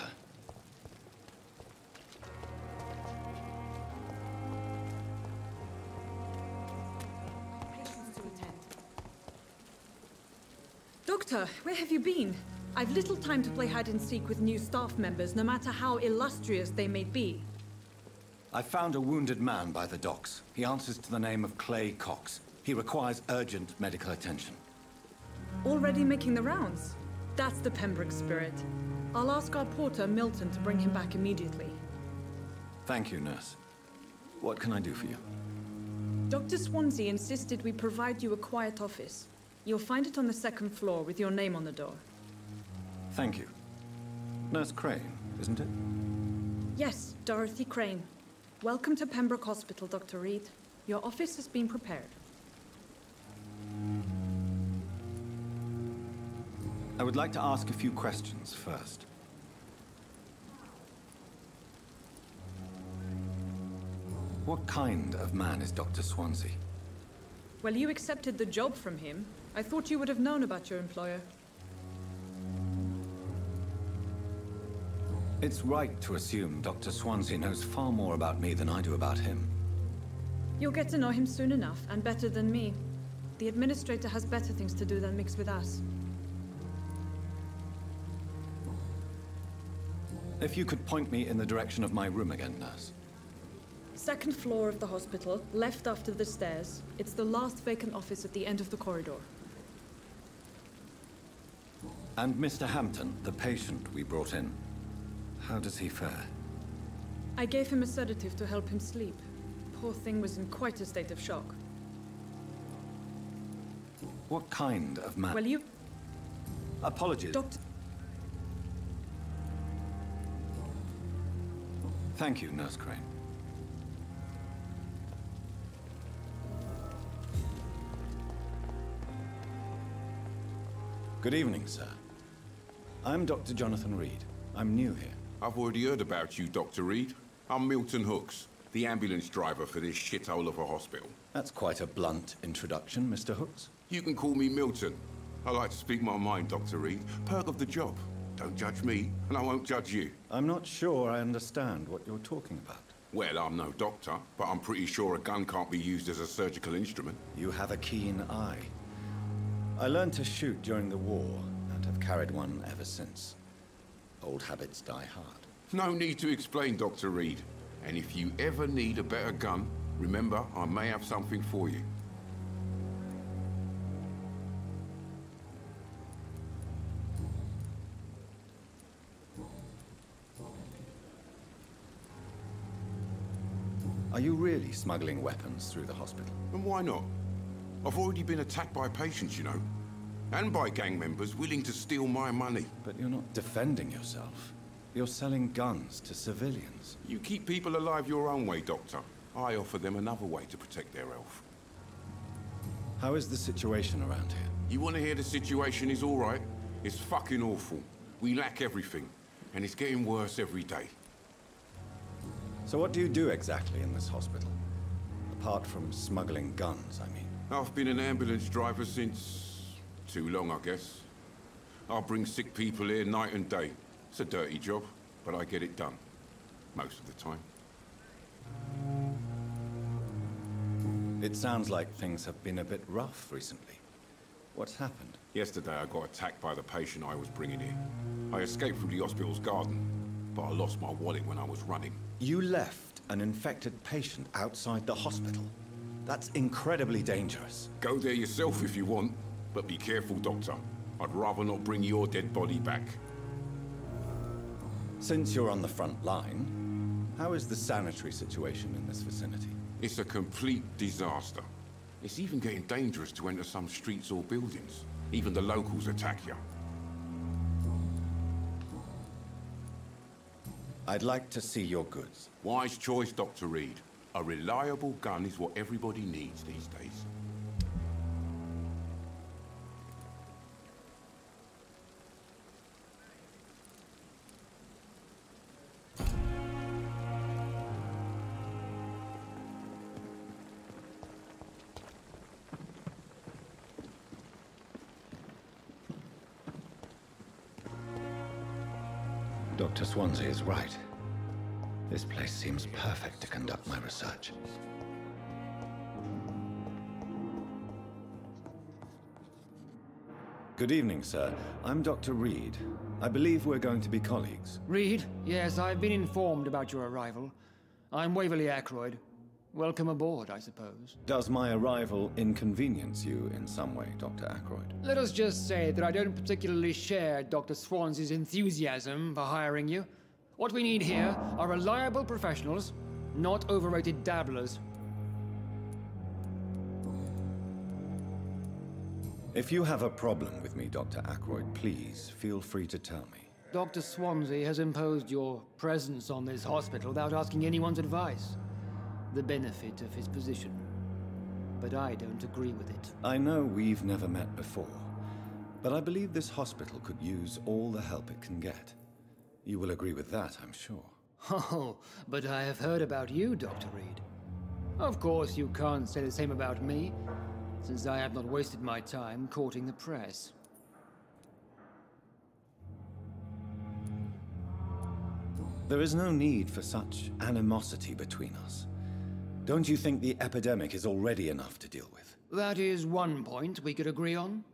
Doctor, where have you been? I've little time to play hide and seek with new staff members, no matter how illustrious they may be. I found a wounded man by the docks. He answers to the name of Clay Cox. He requires urgent medical attention. Already making the rounds? That's the Pembroke spirit. I'll ask our porter, Milton, to bring him back immediately. Thank you, nurse. What can I do for you? Dr. Swansea insisted we provide you a quiet office. You'll find it on the second floor with your name on the door. Thank you. Nurse Crane, isn't it? Yes, Dorothy Crane. Welcome to Pembroke Hospital, Dr. Reed. Your office has been prepared. I would like to ask a few questions first. What kind of man is Dr. Swansea? Well, you accepted the job from him. I thought you would have known about your employer. It's right to assume Dr. Swansea knows far more about me than I do about him. You'll get to know him soon enough, and better than me. The administrator has better things to do than mix with us. If you could point me in the direction of my room again, nurse. Second floor of the hospital, left after the stairs. It's the last vacant office at the end of the corridor. And Mr. Hampton, the patient we brought in, how does he fare? I gave him a sedative to help him sleep. Poor thing was in quite a state of shock. What kind of man? Well, you... Apologies. Doctor... Thank you, Nurse Crane. Good evening, sir. I'm Dr. Jonathan Reed. I'm new here. I've already heard about you, Dr. Reed. I'm Milton Hooks, the ambulance driver for this shithole of a hospital. That's quite a blunt introduction, Mr. Hooks. You can call me Milton. I like to speak my mind, Dr. Reed. Perk of the job. Don't judge me, and I won't judge you. I'm not sure I understand what you're talking about. Well, I'm no doctor, but I'm pretty sure a gun can't be used as a surgical instrument. You have a keen eye. I learned to shoot during the war, and have carried one ever since. Old habits die hard. No need to explain, Dr. Reed. And if you ever need a better gun, remember, I may have something for you. Are you really smuggling weapons through the hospital? And why not? I've already been attacked by patients, you know. And by gang members willing to steal my money. But you're not defending yourself. You're selling guns to civilians. You keep people alive your own way, Doctor. I offer them another way to protect their health. How is the situation around here? You want to hear the situation is all right? It's fucking awful. We lack everything. And it's getting worse every day. So what do you do exactly in this hospital? Apart from smuggling guns, I mean. I've been an ambulance driver since... too long, I guess. I bring sick people here night and day. It's a dirty job, but I get it done. Most of the time. It sounds like things have been a bit rough recently. What's happened? Yesterday I got attacked by the patient I was bringing in. I escaped through the hospital's garden, but I lost my wallet when I was running. You left an infected patient outside the hospital? That's incredibly dangerous. Go there yourself if you want, but be careful, Doctor. I'd rather not bring your dead body back. Since you're on the front line, how is the sanitary situation in this vicinity? It's a complete disaster. It's even getting dangerous to enter some streets or buildings. Even the locals attack you. I'd like to see your goods. Wise choice, Dr. Reed. A reliable gun is what everybody needs these days. Dr. Swansea is right. This place seems perfect to conduct my research. Good evening, sir. I'm Dr. Reed. I believe we're going to be colleagues. Reed? Yes, I've been informed about your arrival. I'm Waverly Ackroyd. Welcome aboard, I suppose. Does my arrival inconvenience you in some way, Dr. Ackroyd? Let us just say that I don't particularly share Dr. Swansea's enthusiasm for hiring you, What we need here are reliable professionals, not overrated dabblers. If you have a problem with me, Dr. Ackroyd, please feel free to tell me. Dr. Swansea has imposed your presence on this hospital without asking anyone's advice. The benefit of his position. But I don't agree with it. I know we've never met before, but I believe this hospital could use all the help it can get. You will agree with that, I'm sure. Oh, but I have heard about you, Dr. Reed. Of course, you can't say the same about me, since I have not wasted my time courting the press. There is no need for such animosity between us. Don't you think the epidemic is already enough to deal with? That is one point we could agree on.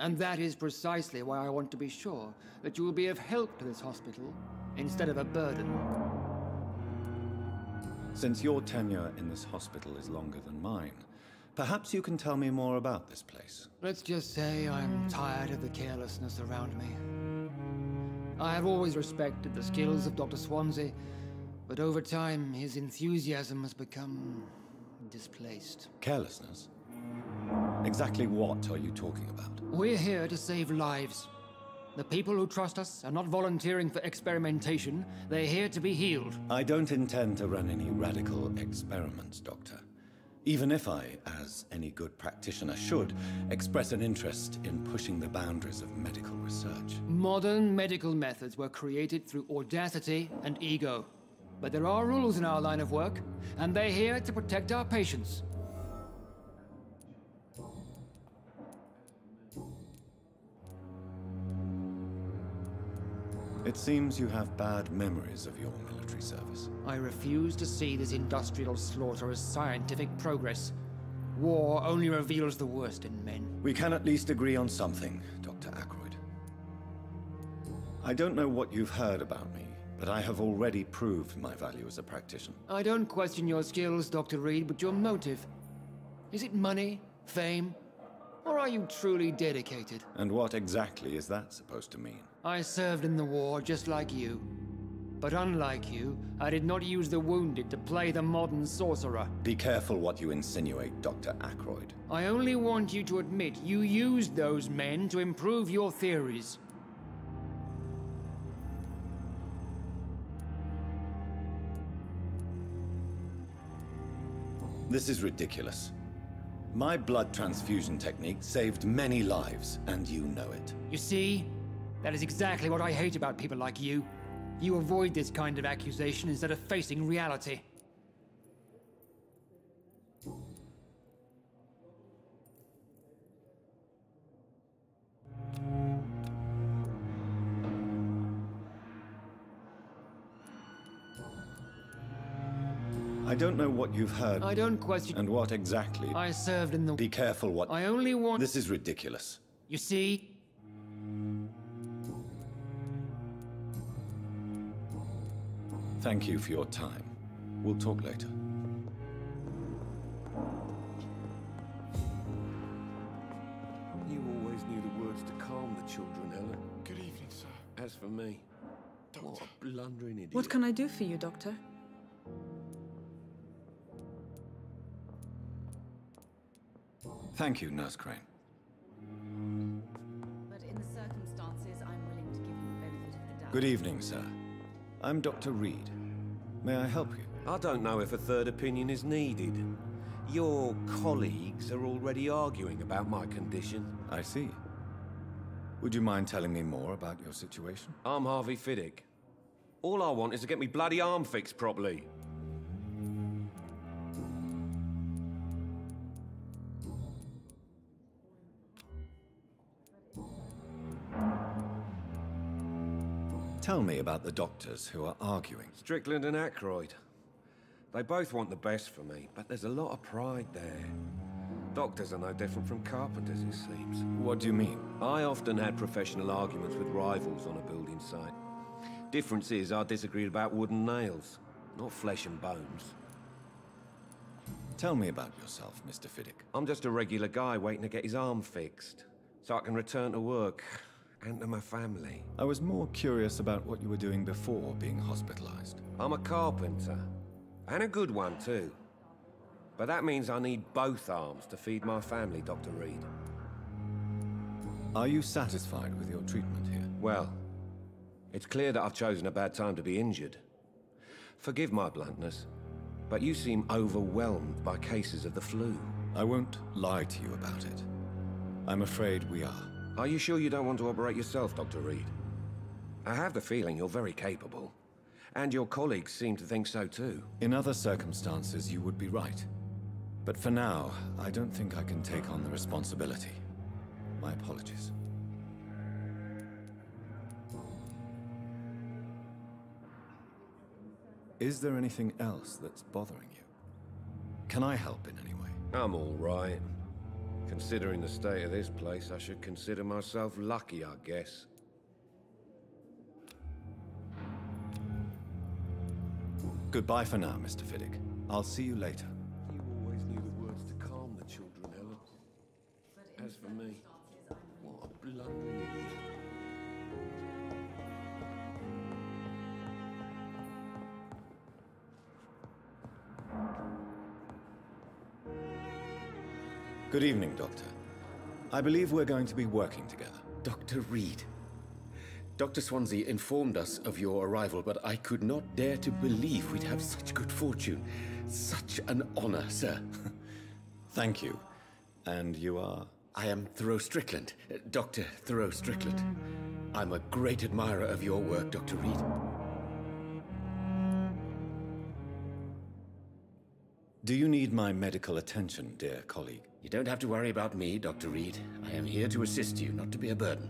And that is precisely why I want to be sure that you will be of help to this hospital, instead of a burden. Since your tenure in this hospital is longer than mine, perhaps you can tell me more about this place. Let's just say I'm tired of the carelessness around me. I have always respected the skills of Dr. Swansea, but over time his enthusiasm has become displaced. Carelessness? Exactly what are you talking about? We're here to save lives. The people who trust us are not volunteering for experimentation. They're here to be healed. I don't intend to run any radical experiments, Doctor. Even if I, as any good practitioner should, express an interest in pushing the boundaries of medical research. Modern medical methods were created through audacity and ego. But there are rules in our line of work, and they're here to protect our patients. It seems you have bad memories of your military service. I refuse to see this industrial slaughter as scientific progress. War only reveals the worst in men. We can at least agree on something, Dr. Ackroyd. I don't know what you've heard about me, but I have already proved my value as a practitioner. I don't question your skills, Dr. Reed, but your motive. Is it money, fame, or are you truly dedicated? And what exactly is that supposed to mean? I served in the war just like you. But unlike you, I did not use the wounded to play the modern sorcerer. Be careful what you insinuate, Dr. Ackroyd. I only want you to admit you used those men to improve your theories. This is ridiculous. My blood transfusion technique saved many lives, and you know it. You see? That is exactly what I hate about people like you. You avoid this kind of accusation instead of facing reality. I don't know what you've heard. I don't question. And what exactly. I served in the... Be careful what... I only want... This is ridiculous. You see? Thank you for your time. We'll talk later. You always knew the words to calm the children, Ellen. Good evening, sir. As for me, what a blundering idiot. What can I do for you, Doctor? Thank you, Nurse Crane. But in the circumstances, I'm willing to give you the benefit of the doubt. Good evening, sir. I'm Dr. Reed. May I help you? I don't know if a third opinion is needed. Your colleagues are already arguing about my condition. I see. Would you mind telling me more about your situation? I'm Harvey Fiddick. All I want is to get me bloody arm fixed properly. Tell me about the doctors who are arguing. Strickland and Ackroyd. They both want the best for me, but there's a lot of pride there. Doctors are no different from carpenters, it seems. What do you mean? I often had professional arguments with rivals on a building site. Difference is, I disagreed about wooden nails, not flesh and bones. Tell me about yourself, Mr. Fiddick. I'm just a regular guy waiting to get his arm fixed, so I can return to work. and to my family. I was more curious about what you were doing before being hospitalized. I'm a carpenter, and a good one too. But that means I need both arms to feed my family, Dr. Reed. Are you satisfied with your treatment here? Well, it's clear that I've chosen a bad time to be injured. Forgive my bluntness, but you seem overwhelmed by cases of the flu. I won't lie to you about it. I'm afraid we are. Are you sure you don't want to operate yourself, Dr. Reed? I have the feeling you're very capable. And your colleagues seem to think so too. In other circumstances, you would be right. But for now, I don't think I can take on the responsibility. My apologies. Is there anything else that's bothering you? Can I help in any way? I'm all right. Considering the state of this place, I should consider myself lucky, I guess. Goodbye for now, Mr. Fiddick. I'll see you later. You always knew the words to calm the children, Helen. As for me, what a blundering idiot. Good evening, Doctor. I believe we're going to be working together. Dr. Reed. Dr. Swansea informed us of your arrival, but I could not dare to believe we'd have such good fortune. Such an honor, sir. Thank you. And you are? I am Thoreau Strickland, Dr. Thoreau Strickland. I'm a great admirer of your work, Dr. Reed. Do you need my medical attention, dear colleague? You don't have to worry about me, Dr. Reed. I am here to assist you, not to be a burden.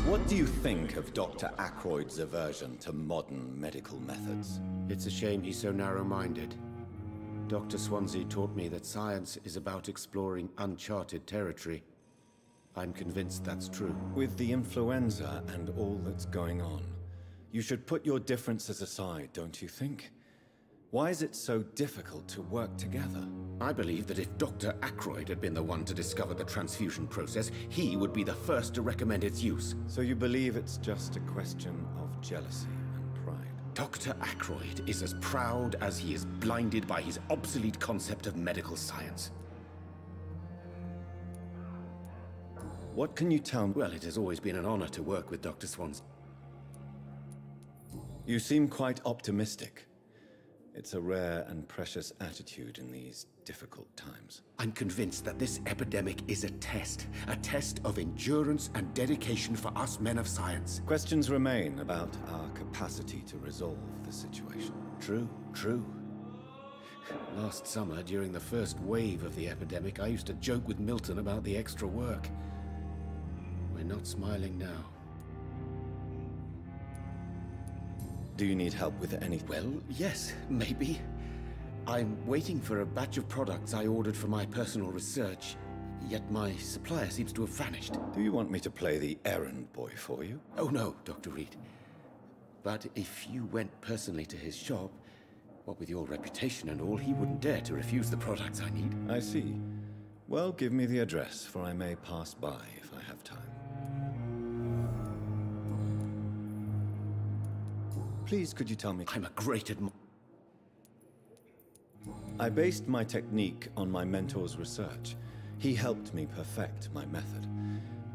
What do you think of Dr. Ackroyd's aversion to modern medical methods? It's a shame he's so narrow-minded. Dr. Swansea taught me that science is about exploring uncharted territory. I'm convinced that's true. With the influenza and all that's going on, you should put your differences aside, don't you think? Why is it so difficult to work together? I believe that if Dr. Ackroyd had been the one to discover the transfusion process, he would be the first to recommend its use. So you believe it's just a question of jealousy and pride? Dr. Ackroyd is as proud as he is blinded by his obsolete concept of medical science. What can you tell me? Well, it has always been an honor to work with Dr. Swansea. You seem quite optimistic. It's a rare and precious attitude in these difficult times. I'm convinced that this epidemic is a test of endurance and dedication for us men of science. Questions remain about our capacity to resolve the situation. True, true. Last summer, during the first wave of the epidemic, I used to joke with Milton about the extra work. We're not smiling now. Do you need help with anything? Well, yes, maybe. I'm waiting for a batch of products I ordered for my personal research, yet my supplier seems to have vanished. Do you want me to play the errand boy for you? Oh no, Dr. Reed. But if you went personally to his shop, what with your reputation and all, he wouldn't dare to refuse the products I need. I see. Well, give me the address, for I may pass by if I have time. Please, could you tell me? I'm a great admirer. I based my technique on my mentor's research. He helped me perfect my method.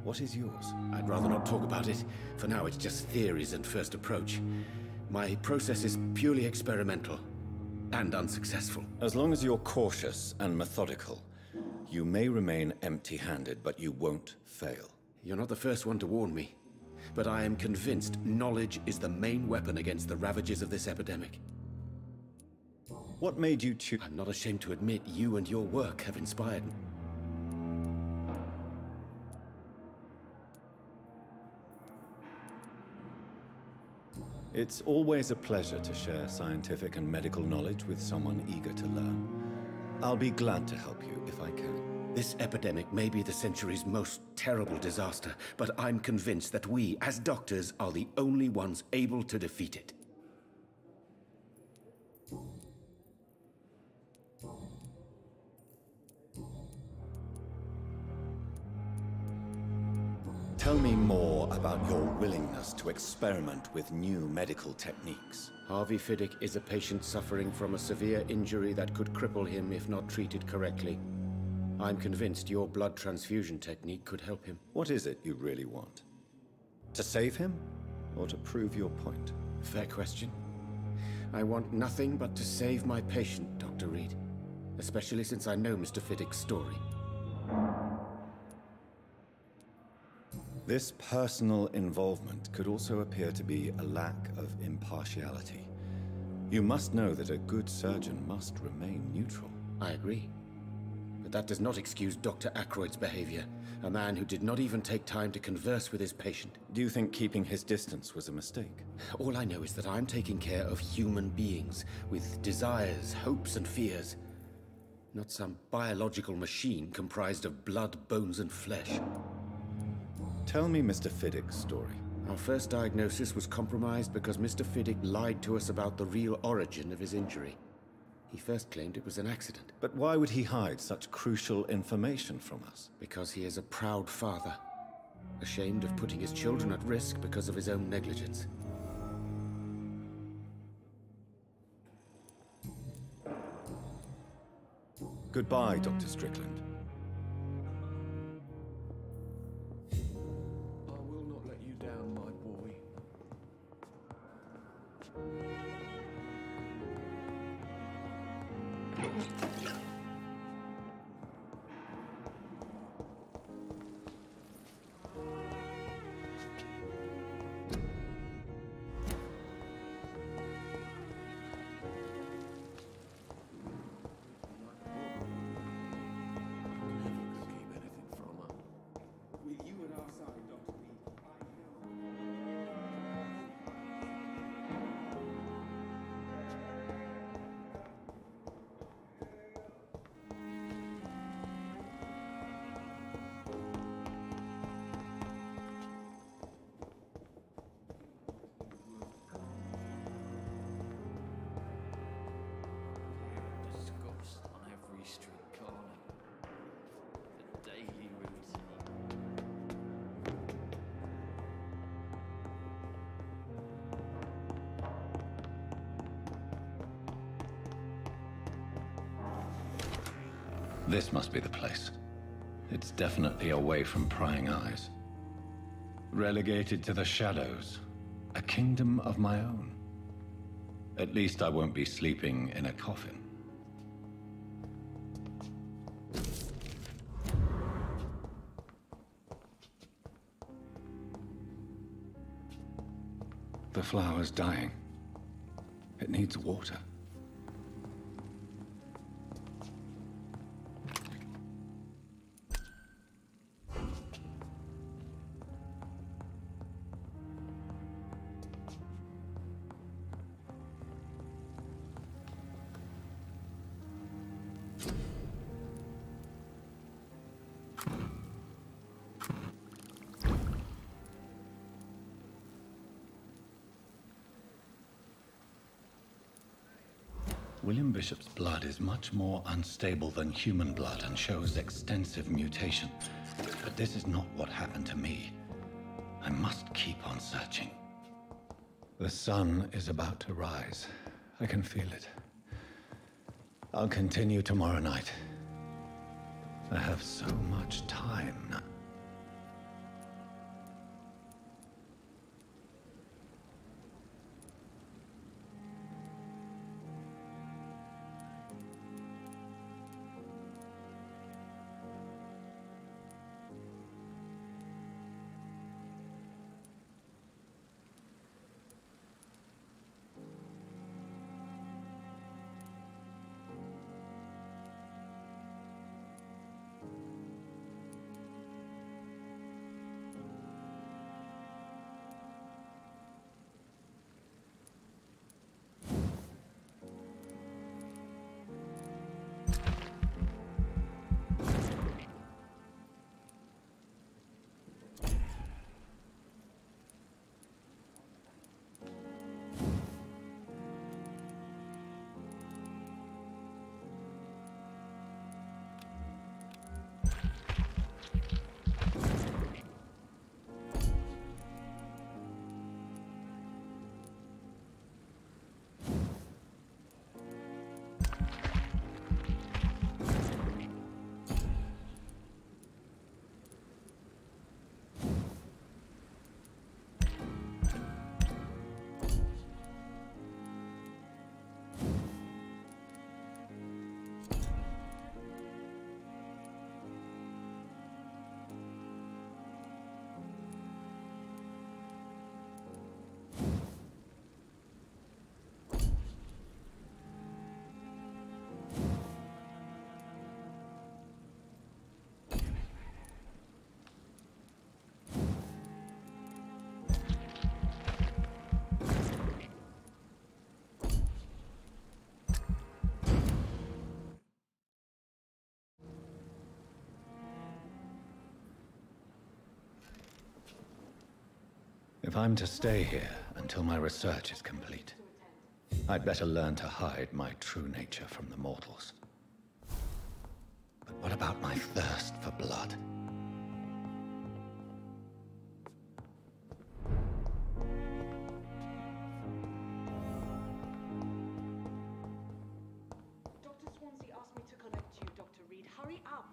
What is yours? I'd rather not talk about it. For now, it's just theories and first approach. My process is purely experimental and unsuccessful. As long as you're cautious and methodical, you may remain empty-handed, but you won't fail. You're not the first one to warn me. But I am convinced knowledge is the main weapon against the ravages of this epidemic. What made you choose? I'm not ashamed to admit you and your work have inspired me. It's always a pleasure to share scientific and medical knowledge with someone eager to learn. I'll be glad to help you if I can. This epidemic may be the century's most terrible disaster, but I'm convinced that we, as doctors, are the only ones able to defeat it. Tell me more about your willingness to experiment with new medical techniques. Harvey Fiddick is a patient suffering from a severe injury that could cripple him if not treated correctly. I'm convinced your blood transfusion technique could help him. What is it you really want? To save him, or to prove your point? Fair question. I want nothing but to save my patient, Dr. Reed. Especially since I know Mr. Fiddick's story. This personal involvement could also appear to be a lack of impartiality. You must know that a good surgeon must remain neutral. I agree. But that does not excuse Dr. Ackroyd's behavior. A man who did not even take time to converse with his patient. Do you think keeping his distance was a mistake? All I know is that I'm taking care of human beings with desires, hopes, and fears. Not some biological machine comprised of blood, bones, and flesh. Tell me Mr. Fiddick's story. Our first diagnosis was compromised because Mr. Fiddick lied to us about the real origin of his injury. He first claimed it was an accident. But why would he hide such crucial information from us? Because he is a proud father, ashamed of putting his children at risk because of his own negligence. Goodbye, Dr. Strickland. I will not let you down, my boy. This must be the place. It's definitely away from prying eyes. Relegated to the shadows. A kingdom of my own. At least I won't be sleeping in a coffin. The flower's dying. It needs water. William Bishop's blood is much more unstable than human blood and shows extensive mutation. But this is not what happened to me. I must keep on searching. The sun is about to rise. I can feel it. I'll continue tomorrow night. I have so much time now. If I'm to stay here until my research is complete, I'd better learn to hide my true nature from the mortals. But what about my thirst for blood? Dr. Swansea asked me to collect you, Dr. Reed. Hurry up!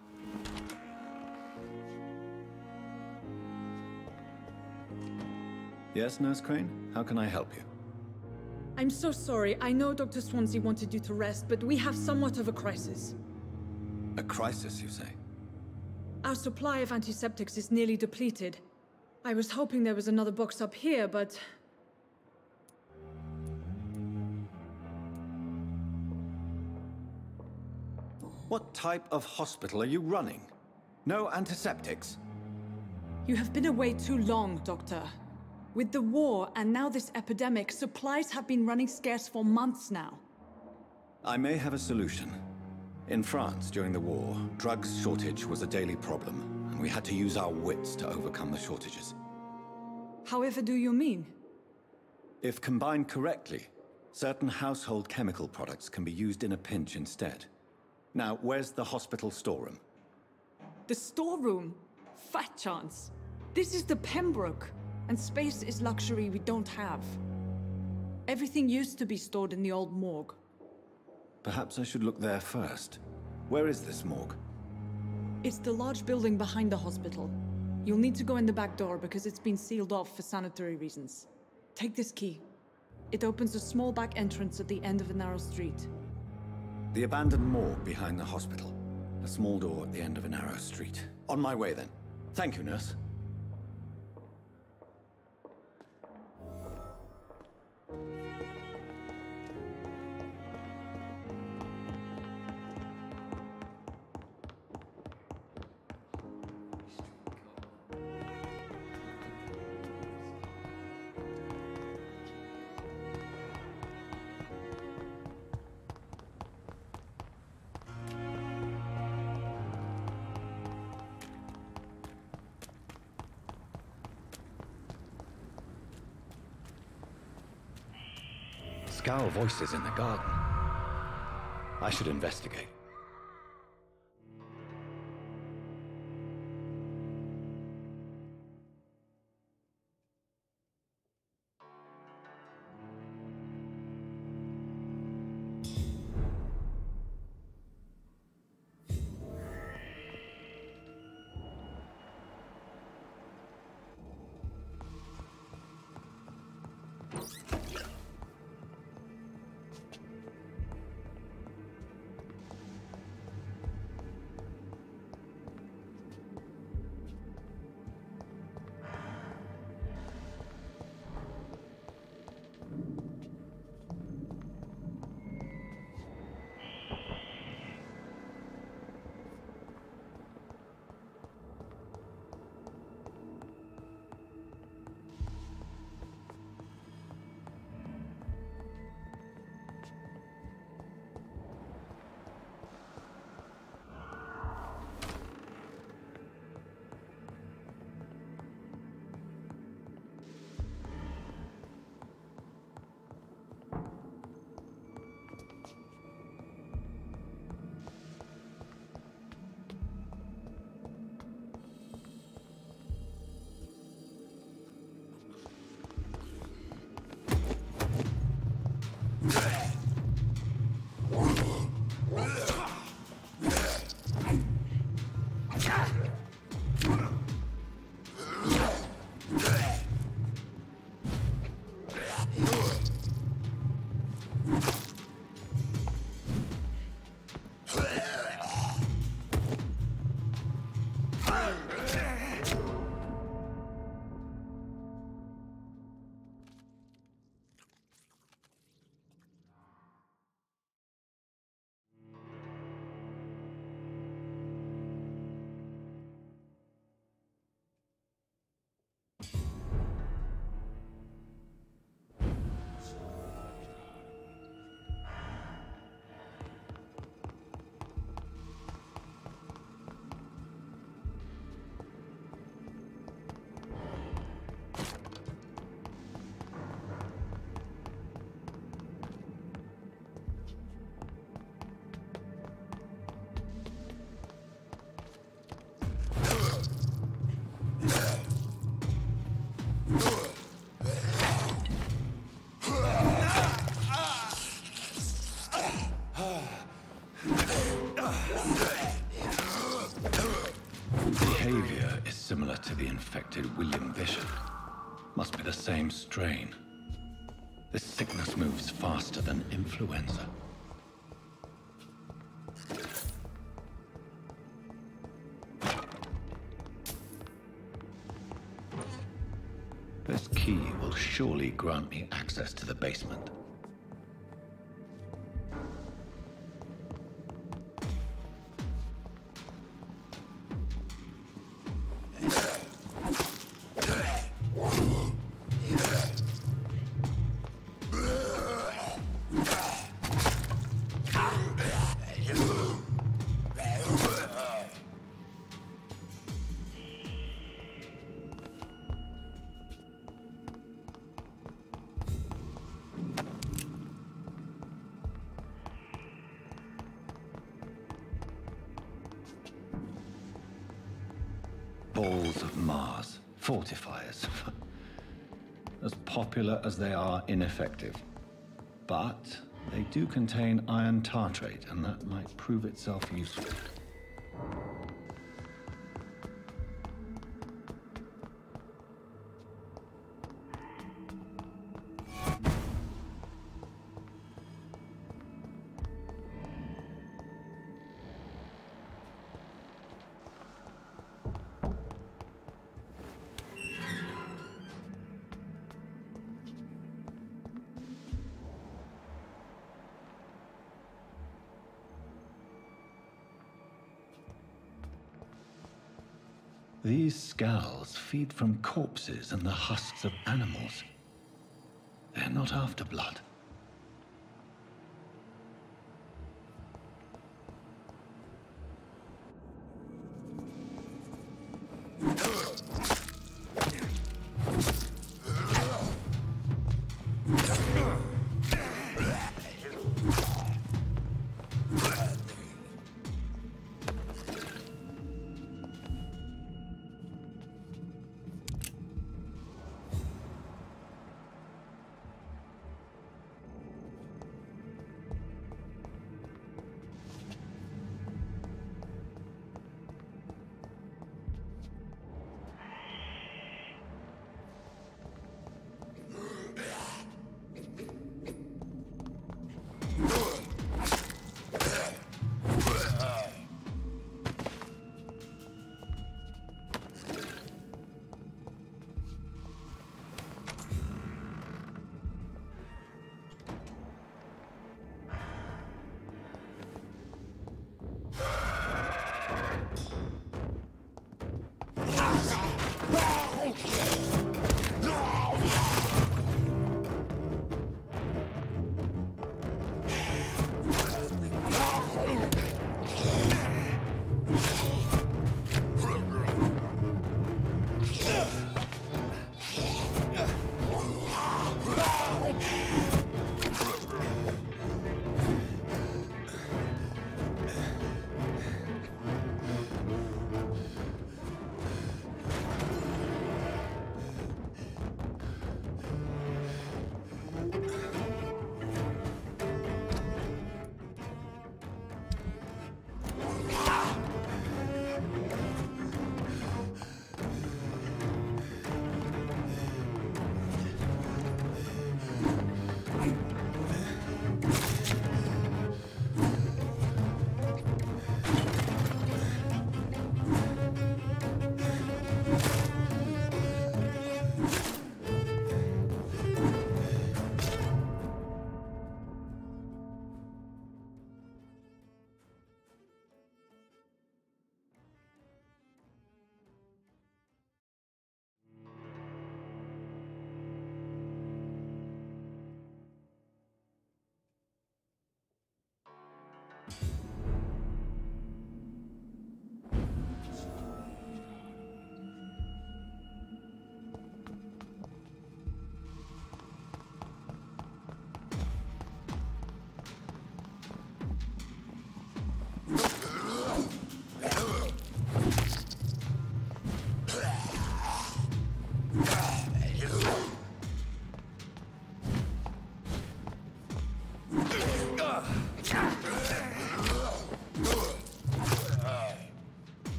Yes, Nurse Crane? How can I help you? I'm so sorry. I know Dr. Swansea wanted you to rest, but we have somewhat of a crisis. A crisis, you say? Our supply of antiseptics is nearly depleted. I was hoping there was another box up here, but... What type of hospital are you running? No antiseptics? You have been away too long, Doctor. With the war and now this epidemic, supplies have been running scarce for months now. I may have a solution. In France, during the war, drugs shortage was a daily problem, and we had to use our wits to overcome the shortages. However do you mean? If combined correctly, certain household chemical products can be used in a pinch instead. Now, where's the hospital storeroom? The storeroom? Fat chance. This is the Pembroke, and space is luxury we don't have. Everything used to be stored in the old morgue. Perhaps I should look there first. Where is this morgue? It's the large building behind the hospital. You'll need to go in the back door because it's been sealed off for sanitary reasons. Take this key. It opens a small back entrance at the end of a narrow street. The abandoned morgue behind the hospital. A small door at the end of a narrow street. On my way then. Thank you, nurse. Scowl voices in the garden. I should investigate. Behavior is similar to the infected William Bishop. Must be the same strain. This sickness moves faster than influenza. This key will surely grant me access to the basement. Balls of Mars, fortifiers. As popular as they are ineffective. But they do contain iron tartrate, and that might prove itself useful. These skulls feed from corpses and the husks of animals. They're not after blood.